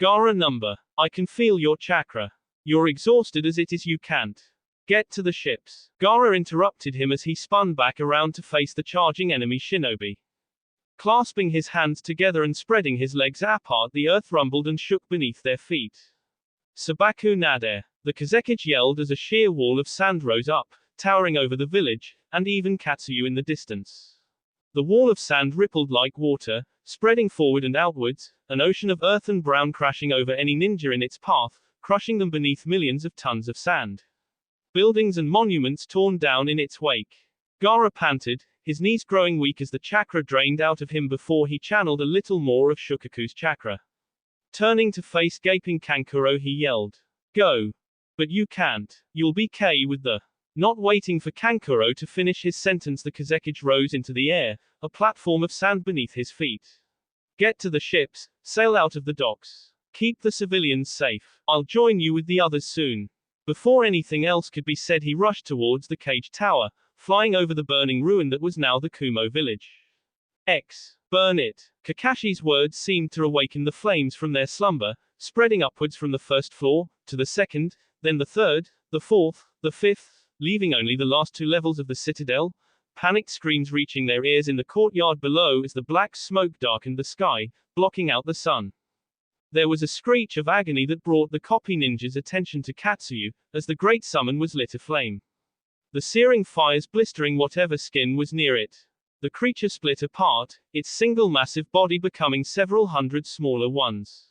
Gaara number. I can feel your chakra. You're exhausted as it is, you can't. Get to the ships. Gaara interrupted him as he spun back around to face the charging enemy shinobi. Clasping his hands together and spreading his legs apart, the earth rumbled and shook beneath their feet. Sabaku Nader. The Kazekage yelled as a sheer wall of sand rose up, towering over the village, and even Katsuyu in the distance. The wall of sand rippled like water, spreading forward and outwards, an ocean of earth and brown crashing over any ninja in its path, crushing them beneath millions of tons of sand. Buildings and monuments torn down in its wake. Gaara panted, his knees growing weak as the chakra drained out of him before he channeled a little more of Shukaku's chakra. Turning to face gaping Kankuro, he yelled, "Go! But you can't. You'll be K with the..." Not waiting for Kankuro to finish his sentence, the Kazekage rose into the air, a platform of sand beneath his feet. Get to the ships, sail out of the docks. Keep the civilians safe. I'll join you with the others soon. Before anything else could be said, he rushed towards the cage tower, flying over the burning ruin that was now the Kumo village. Burn it. Kakashi's words seemed to awaken the flames from their slumber, spreading upwards from the first floor, to the second, then the third, the fourth, the fifth, leaving only the last two levels of the citadel, panicked screams reaching their ears in the courtyard below as the black smoke darkened the sky, blocking out the sun. There was a screech of agony that brought the copy ninja's attention to Katsuyu, as the great summon was lit aflame. The searing fires blistering whatever skin was near it. The creature split apart, its single massive body becoming several hundred smaller ones.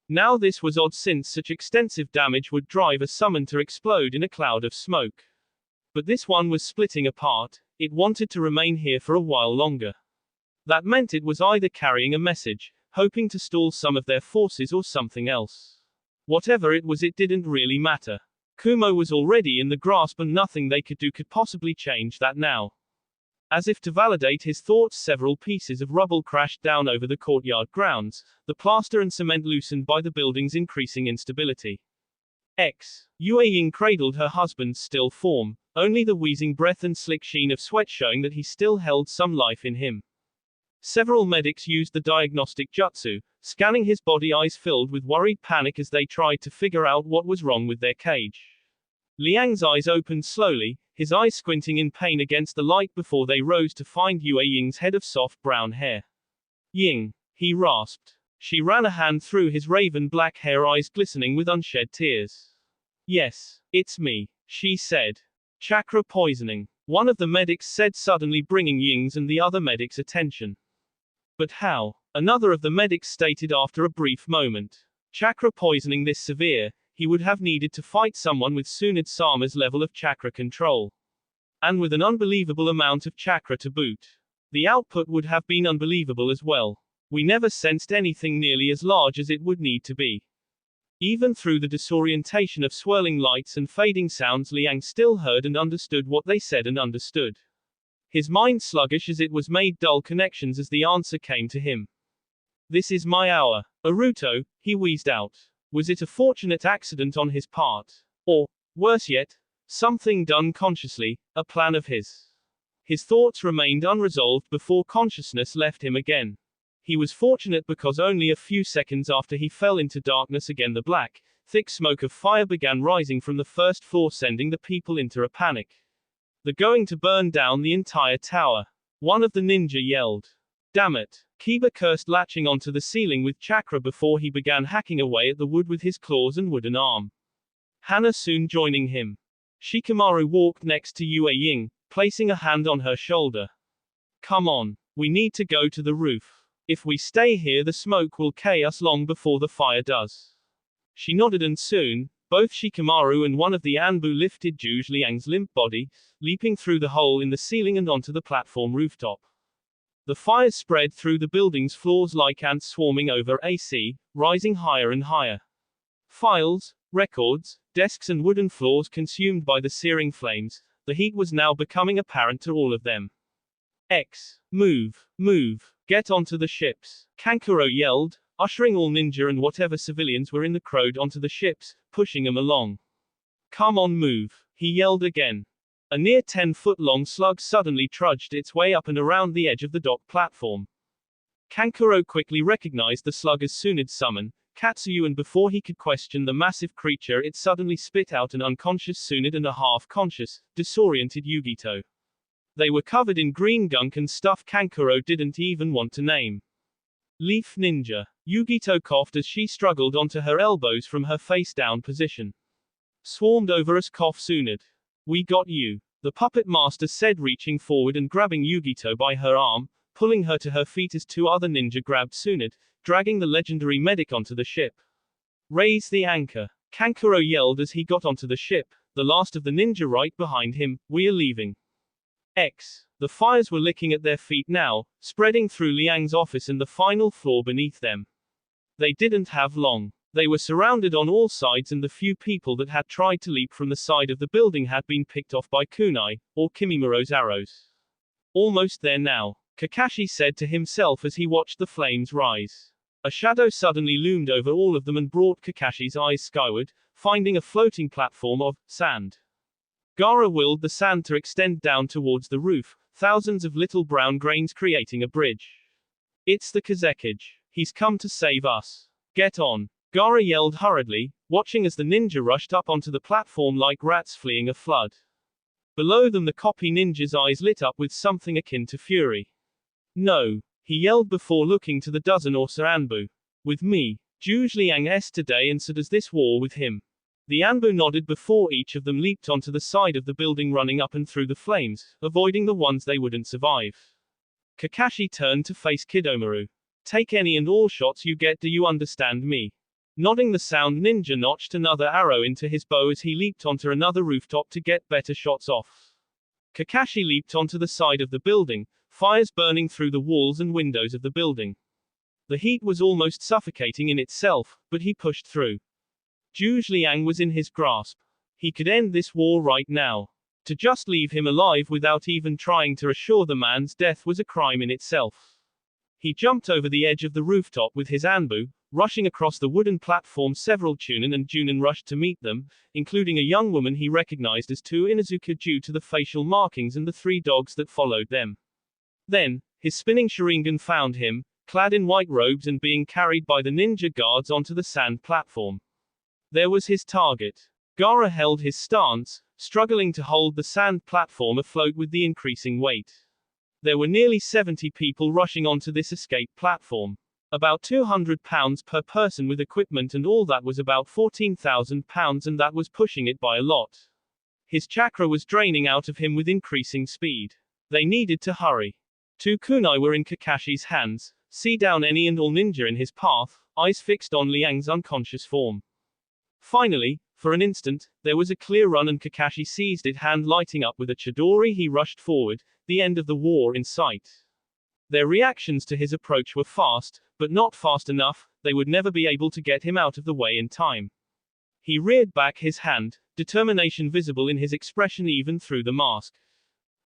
Now this was odd, since such extensive damage would drive a summon to explode in a cloud of smoke. But this one was splitting apart, it wanted to remain here for a while longer. That meant it was either carrying a message, hoping to stall some of their forces, or something else. Whatever it was, it didn't really matter. Kumo was already in the grasp, and nothing they could do could possibly change that now. As if to validate his thoughts, several pieces of rubble crashed down over the courtyard grounds, the plaster and cement loosened by the building's increasing instability. Yue Ying cradled her husband's still form, only the wheezing breath and slick sheen of sweat showing that he still held some life in him. Several medics used the diagnostic jutsu, scanning his body, eyes filled with worried panic as they tried to figure out what was wrong with their cage. Liang's eyes opened slowly, his eyes squinting in pain against the light before they rose to find Yue Ying's head of soft brown hair. Ying, he rasped. She ran a hand through his raven black hair, eyes glistening with unshed tears. Yes, it's me, she said. Chakra poisoning, one of the medics said, suddenly bringing Ying's and the other medics' attention. But how? Another of the medics stated after a brief moment. Chakra poisoning this severe, he would have needed to fight someone with Tsunade-sama's level of chakra control. And with an unbelievable amount of chakra to boot. The output would have been unbelievable as well. We never sensed anything nearly as large as it would need to be. Even through the disorientation of swirling lights and fading sounds, Liang still heard and understood what they said and understood. His mind sluggish as it was made dull connections as the answer came to him. This is my hour. Naruto, he wheezed out. Was it a fortunate accident on his part? Or, worse yet, something done consciously, a plan of his? His thoughts remained unresolved before consciousness left him again. He was fortunate because only a few seconds after he fell into darkness again, the black, thick smoke of fire began rising from the first floor, sending the people into a panic. They're going to burn down the entire tower. One of the ninja yelled. Damn it. Kiba cursed, latching onto the ceiling with chakra before he began hacking away at the wood with his claws and wooden arm. Hana soon joining him. Shikamaru walked next to Yue Ying, placing a hand on her shoulder. Come on. We need to go to the roof. If we stay here, the smoke will kill us long before the fire does. She nodded, and soon, both Shikamaru and one of the Anbu lifted Zhuge Liang's limp body, leaping through the hole in the ceiling and onto the platform rooftop. The fires spread through the building's floors like ants swarming over AC, rising higher and higher. Files, records, desks and wooden floors consumed by the searing flames. The heat was now becoming apparent to all of them. X. Move, move, get onto the ships, Kankuro yelled, ushering all ninja and whatever civilians were in the crowd onto the ships, pushing them along. Come on, move, he yelled again. A near 10-foot-long slug suddenly trudged its way up and around the edge of the dock platform. Kankuro quickly recognized the slug as Tsunade's summon, Katsuyu, and before he could question the massive creature, it suddenly spit out an unconscious Tsunade and a half-conscious, disoriented Yugito. They were covered in green gunk and stuff Kankuro didn't even want to name. Leaf Ninja. Yugito coughed as she struggled onto her elbows from her face-down position. Swarmed over us, cough Tsunade. We got you, the puppet master said, reaching forward and grabbing Yugito by her arm, pulling her to her feet as two other ninja grabbed Tsunade, dragging the legendary medic onto the ship. Raise the anchor, Kankuro yelled as he got onto the ship, the last of the ninja right behind him. We're leaving. X. The fires were licking at their feet now, spreading through Liang's office and the final floor beneath them. They didn't have long. They were surrounded on all sides, and the few people that had tried to leap from the side of the building had been picked off by kunai, or Kimimuro's arrows. Almost there now, Kakashi said to himself as he watched the flames rise. A shadow suddenly loomed over all of them and brought Kakashi's eyes skyward, finding a floating platform of sand. Gaara willed the sand to extend down towards the roof, thousands of little brown grains creating a bridge. It's the Kazekage. He's come to save us. Get on. Gaara yelled hurriedly, watching as the ninja rushed up onto the platform like rats fleeing a flood. Below them, the copy ninja's eyes lit up with something akin to fury. No, he yelled before looking to the dozen or so Anbu. With me, Zhuge Liang s today, and so does this war with him. The Anbu nodded before each of them leaped onto the side of the building, running up and through the flames, avoiding the ones they wouldn't survive. Kakashi turned to face Kidomaru. Take any and all shots you get, do you understand me? Nodding, the sound ninja notched another arrow into his bow as he leaped onto another rooftop to get better shots off. Kakashi leaped onto the side of the building, fires burning through the walls and windows of the building. The heat was almost suffocating in itself, but he pushed through. Zhuge Liang was in his grasp. He could end this war right now. To just leave him alive without even trying to assure the man's death was a crime in itself. He jumped over the edge of the rooftop with his Anbu, rushing across the wooden platform. Several Chunin and Junin rushed to meet them, including a young woman he recognized as Tu Inuzuka due to the facial markings, and the three dogs that followed them. Then, his spinning Sharingan found him, clad in white robes and being carried by the ninja guards onto the sand platform. There was his target. Gaara held his stance, struggling to hold the sand platform afloat with the increasing weight. There were nearly 70 people rushing onto this escape platform. About 200 pounds per person with equipment and all that was about 14,000 pounds, and that was pushing it by a lot. His chakra was draining out of him with increasing speed. They needed to hurry. Two kunai were in Kakashi's hands, see down any and all ninja in his path, eyes fixed on Liang's unconscious form. Finally, for an instant, there was a clear run and Kakashi seized it, hand lighting up with a Chidori. He rushed forward, the end of the war in sight. Their reactions to his approach were fast, but not fast enough. They would never be able to get him out of the way in time. He reared back his hand, determination visible in his expression even through the mask.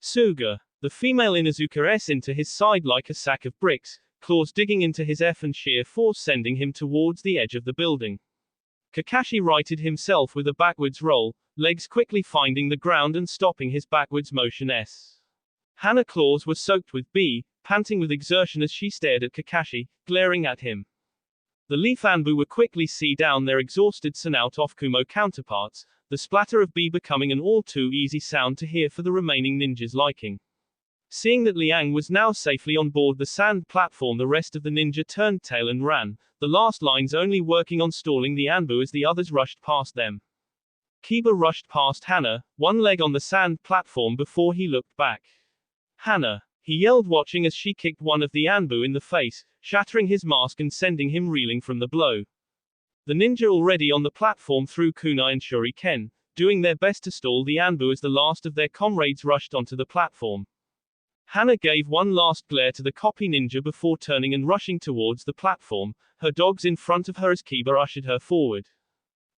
Suga, the female Inuzuka s into his side like a sack of bricks, claws digging into his F and sheer force sending him towards the edge of the building. Kakashi righted himself with a backwards roll, legs quickly finding the ground and stopping his backwards motion s. Hana claws were soaked with B, panting with exertion as she stared at Kakashi, glaring at him. The Leaf Anbu were quickly see down their exhausted Snout off Kumo counterparts, the splatter of B becoming an all too easy sound to hear for the remaining ninjas' liking. Seeing that Liang was now safely on board the sand platform, the rest of the ninja turned tail and ran, the last lines only working on stalling the Anbu as the others rushed past them. Kiba rushed past Hana, one leg on the sand platform before he looked back. Hana, he yelled, watching as she kicked one of the Anbu in the face, shattering his mask and sending him reeling from the blow. The ninja already on the platform threw kunai and shuriken, doing their best to stall the Anbu as the last of their comrades rushed onto the platform. Hana gave one last glare to the copy ninja before turning and rushing towards the platform, her dogs in front of her as Kiba ushered her forward.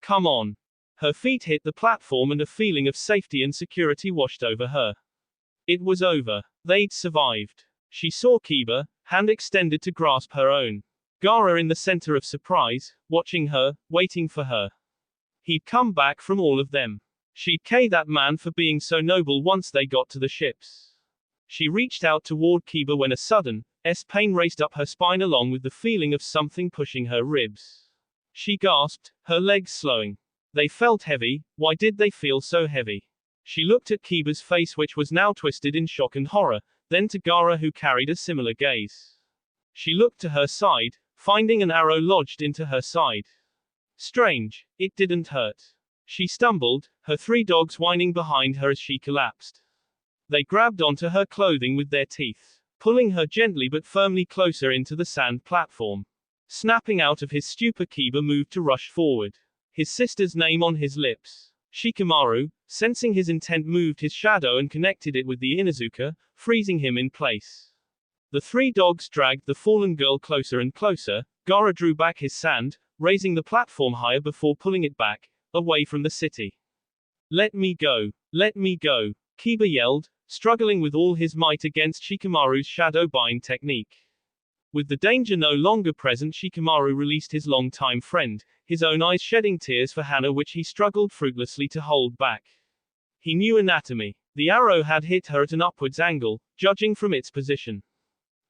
Come on. Her feet hit the platform and a feeling of safety and security washed over her. It was over. They'd survived. She saw Kiba, hand extended to grasp her own. Gaara in the center of surprise, watching her, waiting for her. He'd come back from all of them. She'd K that man for being so noble once they got to the ships. She reached out toward Kiba when a sudden pain raced up her spine along with the feeling of something pushing her ribs. She gasped, her legs slowing. They felt heavy. Why did they feel so heavy? She looked at Kiba's face, which was now twisted in shock and horror, then to Gaara, who carried a similar gaze. She looked to her side, finding an arrow lodged into her side. Strange, it didn't hurt. She stumbled, her 3 dogs whining behind her as she collapsed. They grabbed onto her clothing with their teeth, pulling her gently but firmly closer into the sand platform. Snapping out of his stupor, Kiba moved to rush forward. His sister's name on his lips. Shikamaru, sensing his intent, moved his shadow and connected it with the Inuzuka, freezing him in place. The 3 dogs dragged the fallen girl closer and closer. Gaara drew back his sand, raising the platform higher before pulling it back, away from the city. Let me go. Let me go. Kiba yelled, struggling with all his might against Shikamaru's shadow bind technique. With the danger no longer present, Shikamaru released his longtime friend, his own eyes shedding tears for Hana, which he struggled fruitlessly to hold back. He knew anatomy. The arrow had hit her at an upwards angle, judging from its position.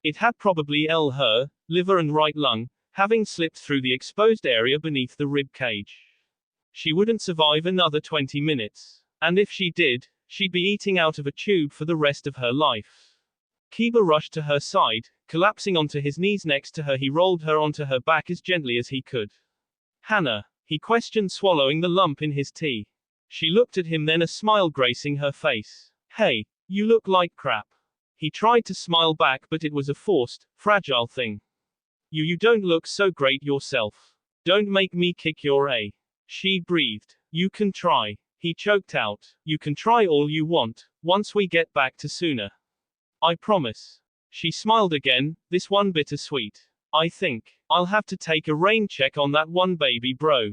It had probably her liver and right lung, having slipped through the exposed area beneath the rib cage. She wouldn't survive another 20 minutes. And if she did, she'd be eating out of a tube for the rest of her life. Kiba rushed to her side, collapsing onto his knees next to her. He rolled her onto her back as gently as he could. Hana? He questioned, swallowing the lump in his tea. She looked at him, then a smile gracing her face. Hey, you look like crap. He tried to smile back, but it was a forced, fragile thing. You don't look so great yourself. Don't make me kick your A. She breathed. You can try. He choked out. You can try all you want, once we get back to Suna. I promise. She smiled again, this one bittersweet. I think I'll have to take a rain check on that one, baby bro.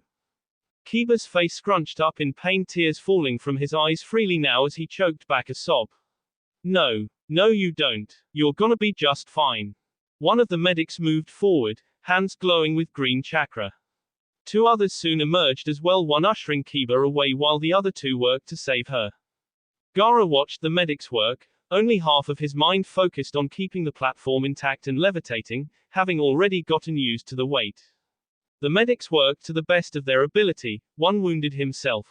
Kiba's face scrunched up in pain, tears falling from his eyes freely now as he choked back a sob. No, you don't. You're gonna be just fine. One of the medics moved forward, hands glowing with green chakra. 2 others soon emerged as well, one ushering Kiba away while the other 2 worked to save her. Gaara watched the medics work, only half of his mind focused on keeping the platform intact and levitating, having already gotten used to the weight. The medics worked to the best of their ability, one wounded himself.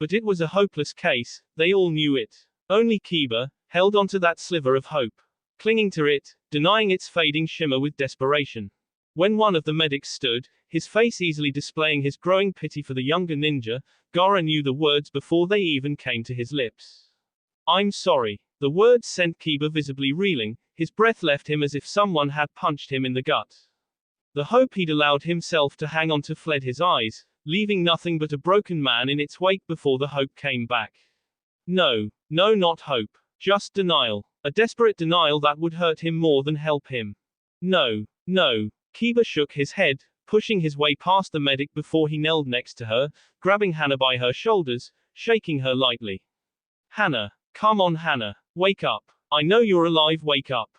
But it was a hopeless case, they all knew it. Only Kiba held onto that sliver of hope, clinging to it, denying its fading shimmer with desperation. When one of the medics stood, his face easily displaying his growing pity for the younger ninja, Gaara knew the words before they even came to his lips. I'm sorry. The words sent Kiba visibly reeling, his breath left him as if someone had punched him in the gut. The hope he'd allowed himself to hang on to fled his eyes, leaving nothing but a broken man in its wake before the hope came back. No, not hope. Just denial. A desperate denial that would hurt him more than help him. No. Kiba shook his head, pushing his way past the medic before he knelt next to her, grabbing Hana by her shoulders, shaking her lightly. Hana. Come on, Hana. Wake up. I know you're alive, wake up.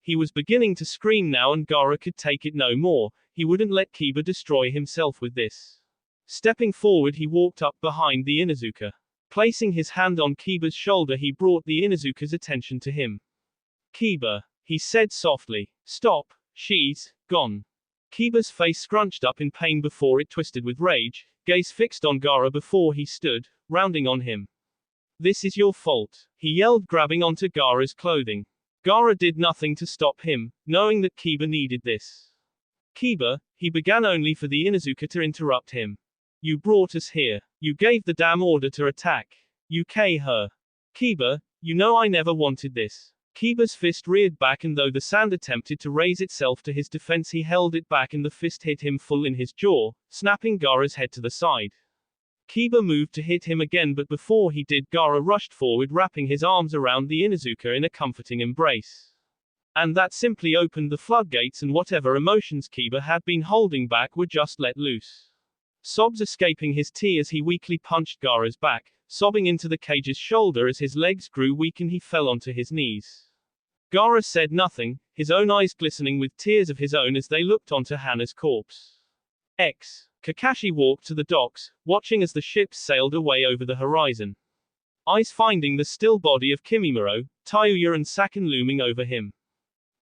He was beginning to scream now, and Gaara could take it no more. He wouldn't let Kiba destroy himself with this. Stepping forward, he walked up behind the Inuzuka. Placing his hand on Kiba's shoulder, he brought the Inuzuka's attention to him. Kiba, he said softly. Stop. She's gone. Kiba's face scrunched up in pain before it twisted with rage, gaze fixed on Gaara before he stood, rounding on him. This is your fault, he yelled, grabbing onto Gaara's clothing. Gaara did nothing to stop him, knowing that Kiba needed this. Kiba, he began, only for the Inuzuka to interrupt him. You brought us here. You gave the damn order to attack. You K her. Kiba, you know I never wanted this. Kiba's fist reared back, and though the sand attempted to raise itself to his defense, he held it back and the fist hit him full in his jaw, snapping Gaara's head to the side. Kiba moved to hit him again, but before he did, Gaara rushed forward, wrapping his arms around the Inuzuka in a comforting embrace. And that simply opened the floodgates, and whatever emotions Kiba had been holding back were just let loose. Sobs escaping his tea as he weakly punched Gaara's back, sobbing into the cage's shoulder as his legs grew weak and he fell onto his knees. Gaara said nothing, his own eyes glistening with tears of his own as they looked onto Hana's corpse. Kakashi walked to the docks, watching as the ships sailed away over the horizon. Eyes finding the still body of Kimimaro, Tayuya and Sakin looming over him.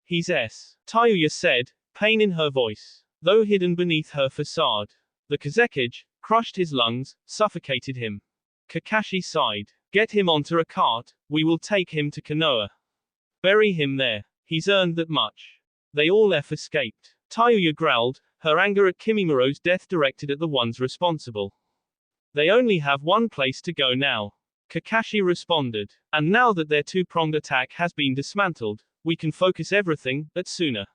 He's S. Tayuya said, pain in her voice, though hidden beneath her facade. The Kazekage crushed his lungs, suffocated him. Kakashi sighed. Get him onto a cart, we will take him to Konoha. Bury him there. He's earned that much. They all escaped. Tayuya growled, her anger at Kimimaro's death directed at the ones responsible. They only have one place to go now. Kakashi responded. And now that their two-pronged attack has been dismantled, we can focus everything at Suna.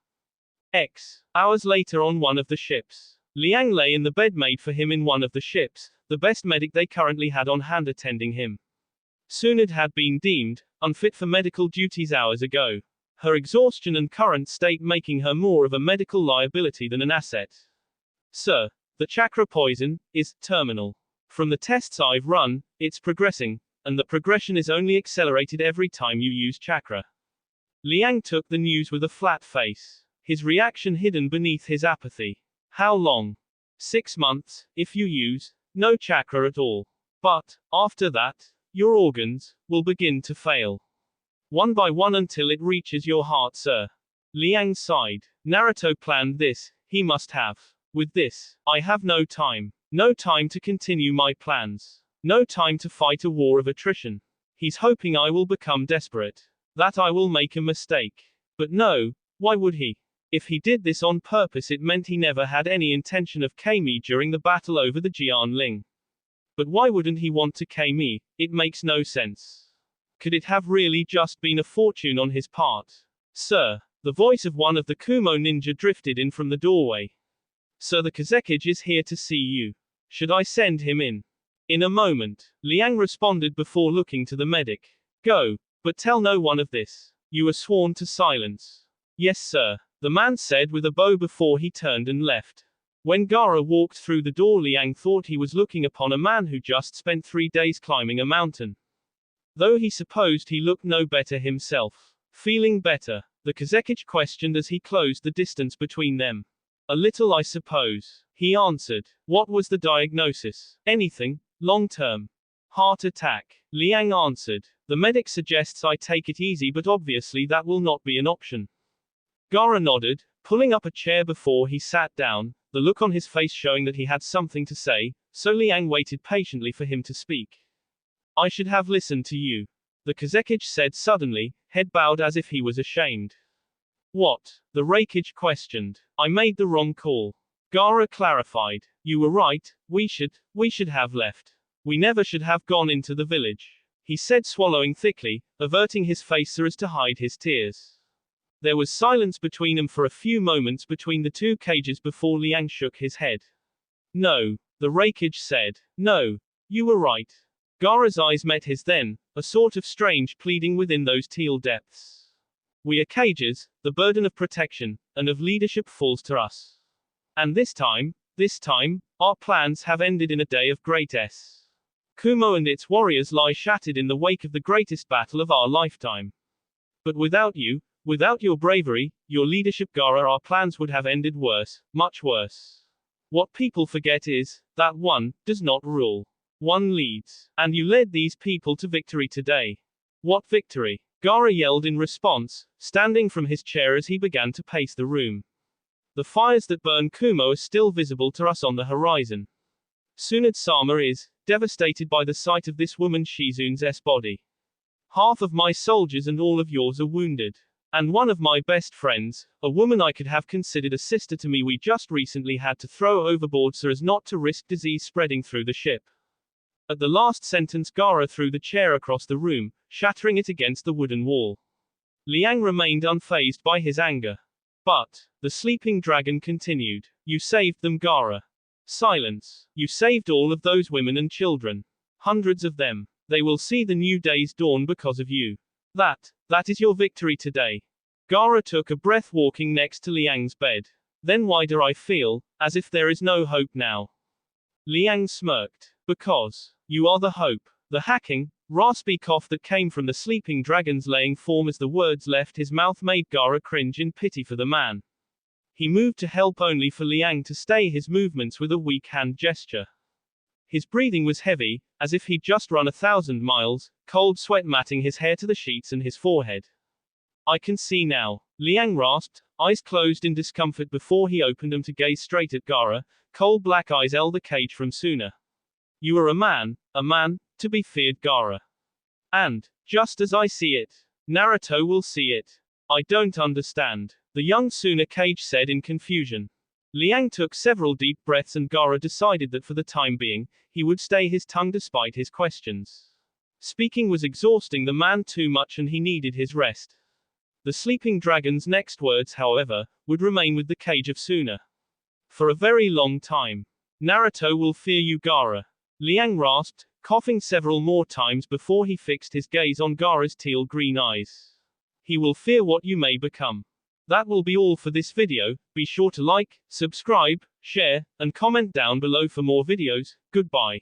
Hours later on one of the ships. Liang lay in the bed made for him in one of the ships, the best medic they currently had on hand attending him. Sunad had been deemed unfit for medical duties hours ago. Her exhaustion and current state making her more of a medical liability than an asset. Sir, the chakra poison is terminal. From the tests I've run, it's progressing, and the progression is only accelerated every time you use chakra. Liang took the news with a flat face, his reaction hidden beneath his apathy. How long? 6 months, if you use no chakra at all. But, after that, your organs will begin to fail. One by one until it reaches your heart, sir. Liang sighed. Naruto planned this, he must have. With this, I have no time. No time to continue my plans. No time to fight a war of attrition. He's hoping I will become desperate. That I will make a mistake. But no, why would he? If he did this on purpose it meant he never had any intention of Kami during the battle over the Jianling. But why wouldn't he want to Kami? It makes no sense. Could it have really just been a fortune on his part? Sir, the voice of one of the Kumo ninja drifted in from the doorway. Sir, the Kazekage is here to see you. Should I send him in? In a moment, Liang responded before looking to the medic. Go, but tell no one of this. You are sworn to silence. Yes, sir, the man said with a bow before he turned and left. When Gaara walked through the door, Liang thought he was looking upon a man who just spent 3 days climbing a mountain. Though he supposed he looked no better himself. Feeling better, the Kazekage questioned as he closed the distance between them. A little, I suppose, he answered. What was the diagnosis? Anything, long-term. Heart attack, Liang answered. The medic suggests I take it easy, but obviously that will not be an option. Gaara nodded, pulling up a chair before he sat down, the look on his face showing that he had something to say, so Liang waited patiently for him to speak. I should have listened to you, the Kazekage said suddenly, head bowed as if he was ashamed. What? The Raikage questioned. I made the wrong call. Gaara clarified. You were right, we should have left. We never should have gone into the village. He said, swallowing thickly, averting his face so as to hide his tears. There was silence between them for a few moments between the two cages before Liang shook his head. No, the Raikage said. No, you were right. Gaara's eyes met his then, a sort of strange pleading within those teal depths. We are cages, the burden of protection, and of leadership falls to us. And this time, our plans have ended in a day of great S. Kumo and its warriors lie shattered in the wake of the greatest battle of our lifetime. But without you, without your bravery, your leadership, Gaara, our plans would have ended worse, much worse. What people forget is, that one does not rule. One leads. And you led these people to victory today. What victory? Gaara yelled in response, standing from his chair as he began to pace the room. The fires that burn Kumo are still visible to us on the horizon. Tsunade-sama is devastated by the sight of this woman Shizune's body. Half of my soldiers and all of yours are wounded. And one of my best friends, a woman I could have considered a sister to me, we just recently had to throw overboard so as not to risk disease spreading through the ship. At the last sentence, Gaara threw the chair across the room, shattering it against the wooden wall. Liang remained unfazed by his anger. But, the sleeping dragon continued. You saved them, Gaara. Silence. You saved all of those women and children. Hundreds of them. They will see the new day's dawn because of you. That is your victory today. Gaara took a breath walking next to Liang's bed. Then why do I feel as if there is no hope now? Liang smirked. Because you are the hope. The hacking, raspy cough that came from the sleeping dragon's laying form as the words left his mouth made Gaara cringe in pity for the man. He moved to help only for Liang to stay his movements with a weak hand gesture. His breathing was heavy, as if he'd just run 1,000 miles, cold sweat matting his hair to the sheets and his forehead. I can see now, Liang rasped, eyes closed in discomfort before he opened them to gaze straight at Gaara, coal black eyes held the cage from Suna. You are a man, to be feared, Gaara. And, just as I see it, Naruto will see it. I don't understand, the young Suna Kage said in confusion. Liang took several deep breaths and Gaara decided that for the time being, he would stay his tongue despite his questions. Speaking was exhausting the man too much and he needed his rest. The sleeping dragon's next words, however, would remain with the cage of Suna. For a very long time. Naruto will fear you, Gaara. Liang rasped, coughing several more times before he fixed his gaze on Gaara's teal-green eyes. He will fear what you may become. That will be all for this video. Be sure to like, subscribe, share, and comment down below for more videos. Goodbye.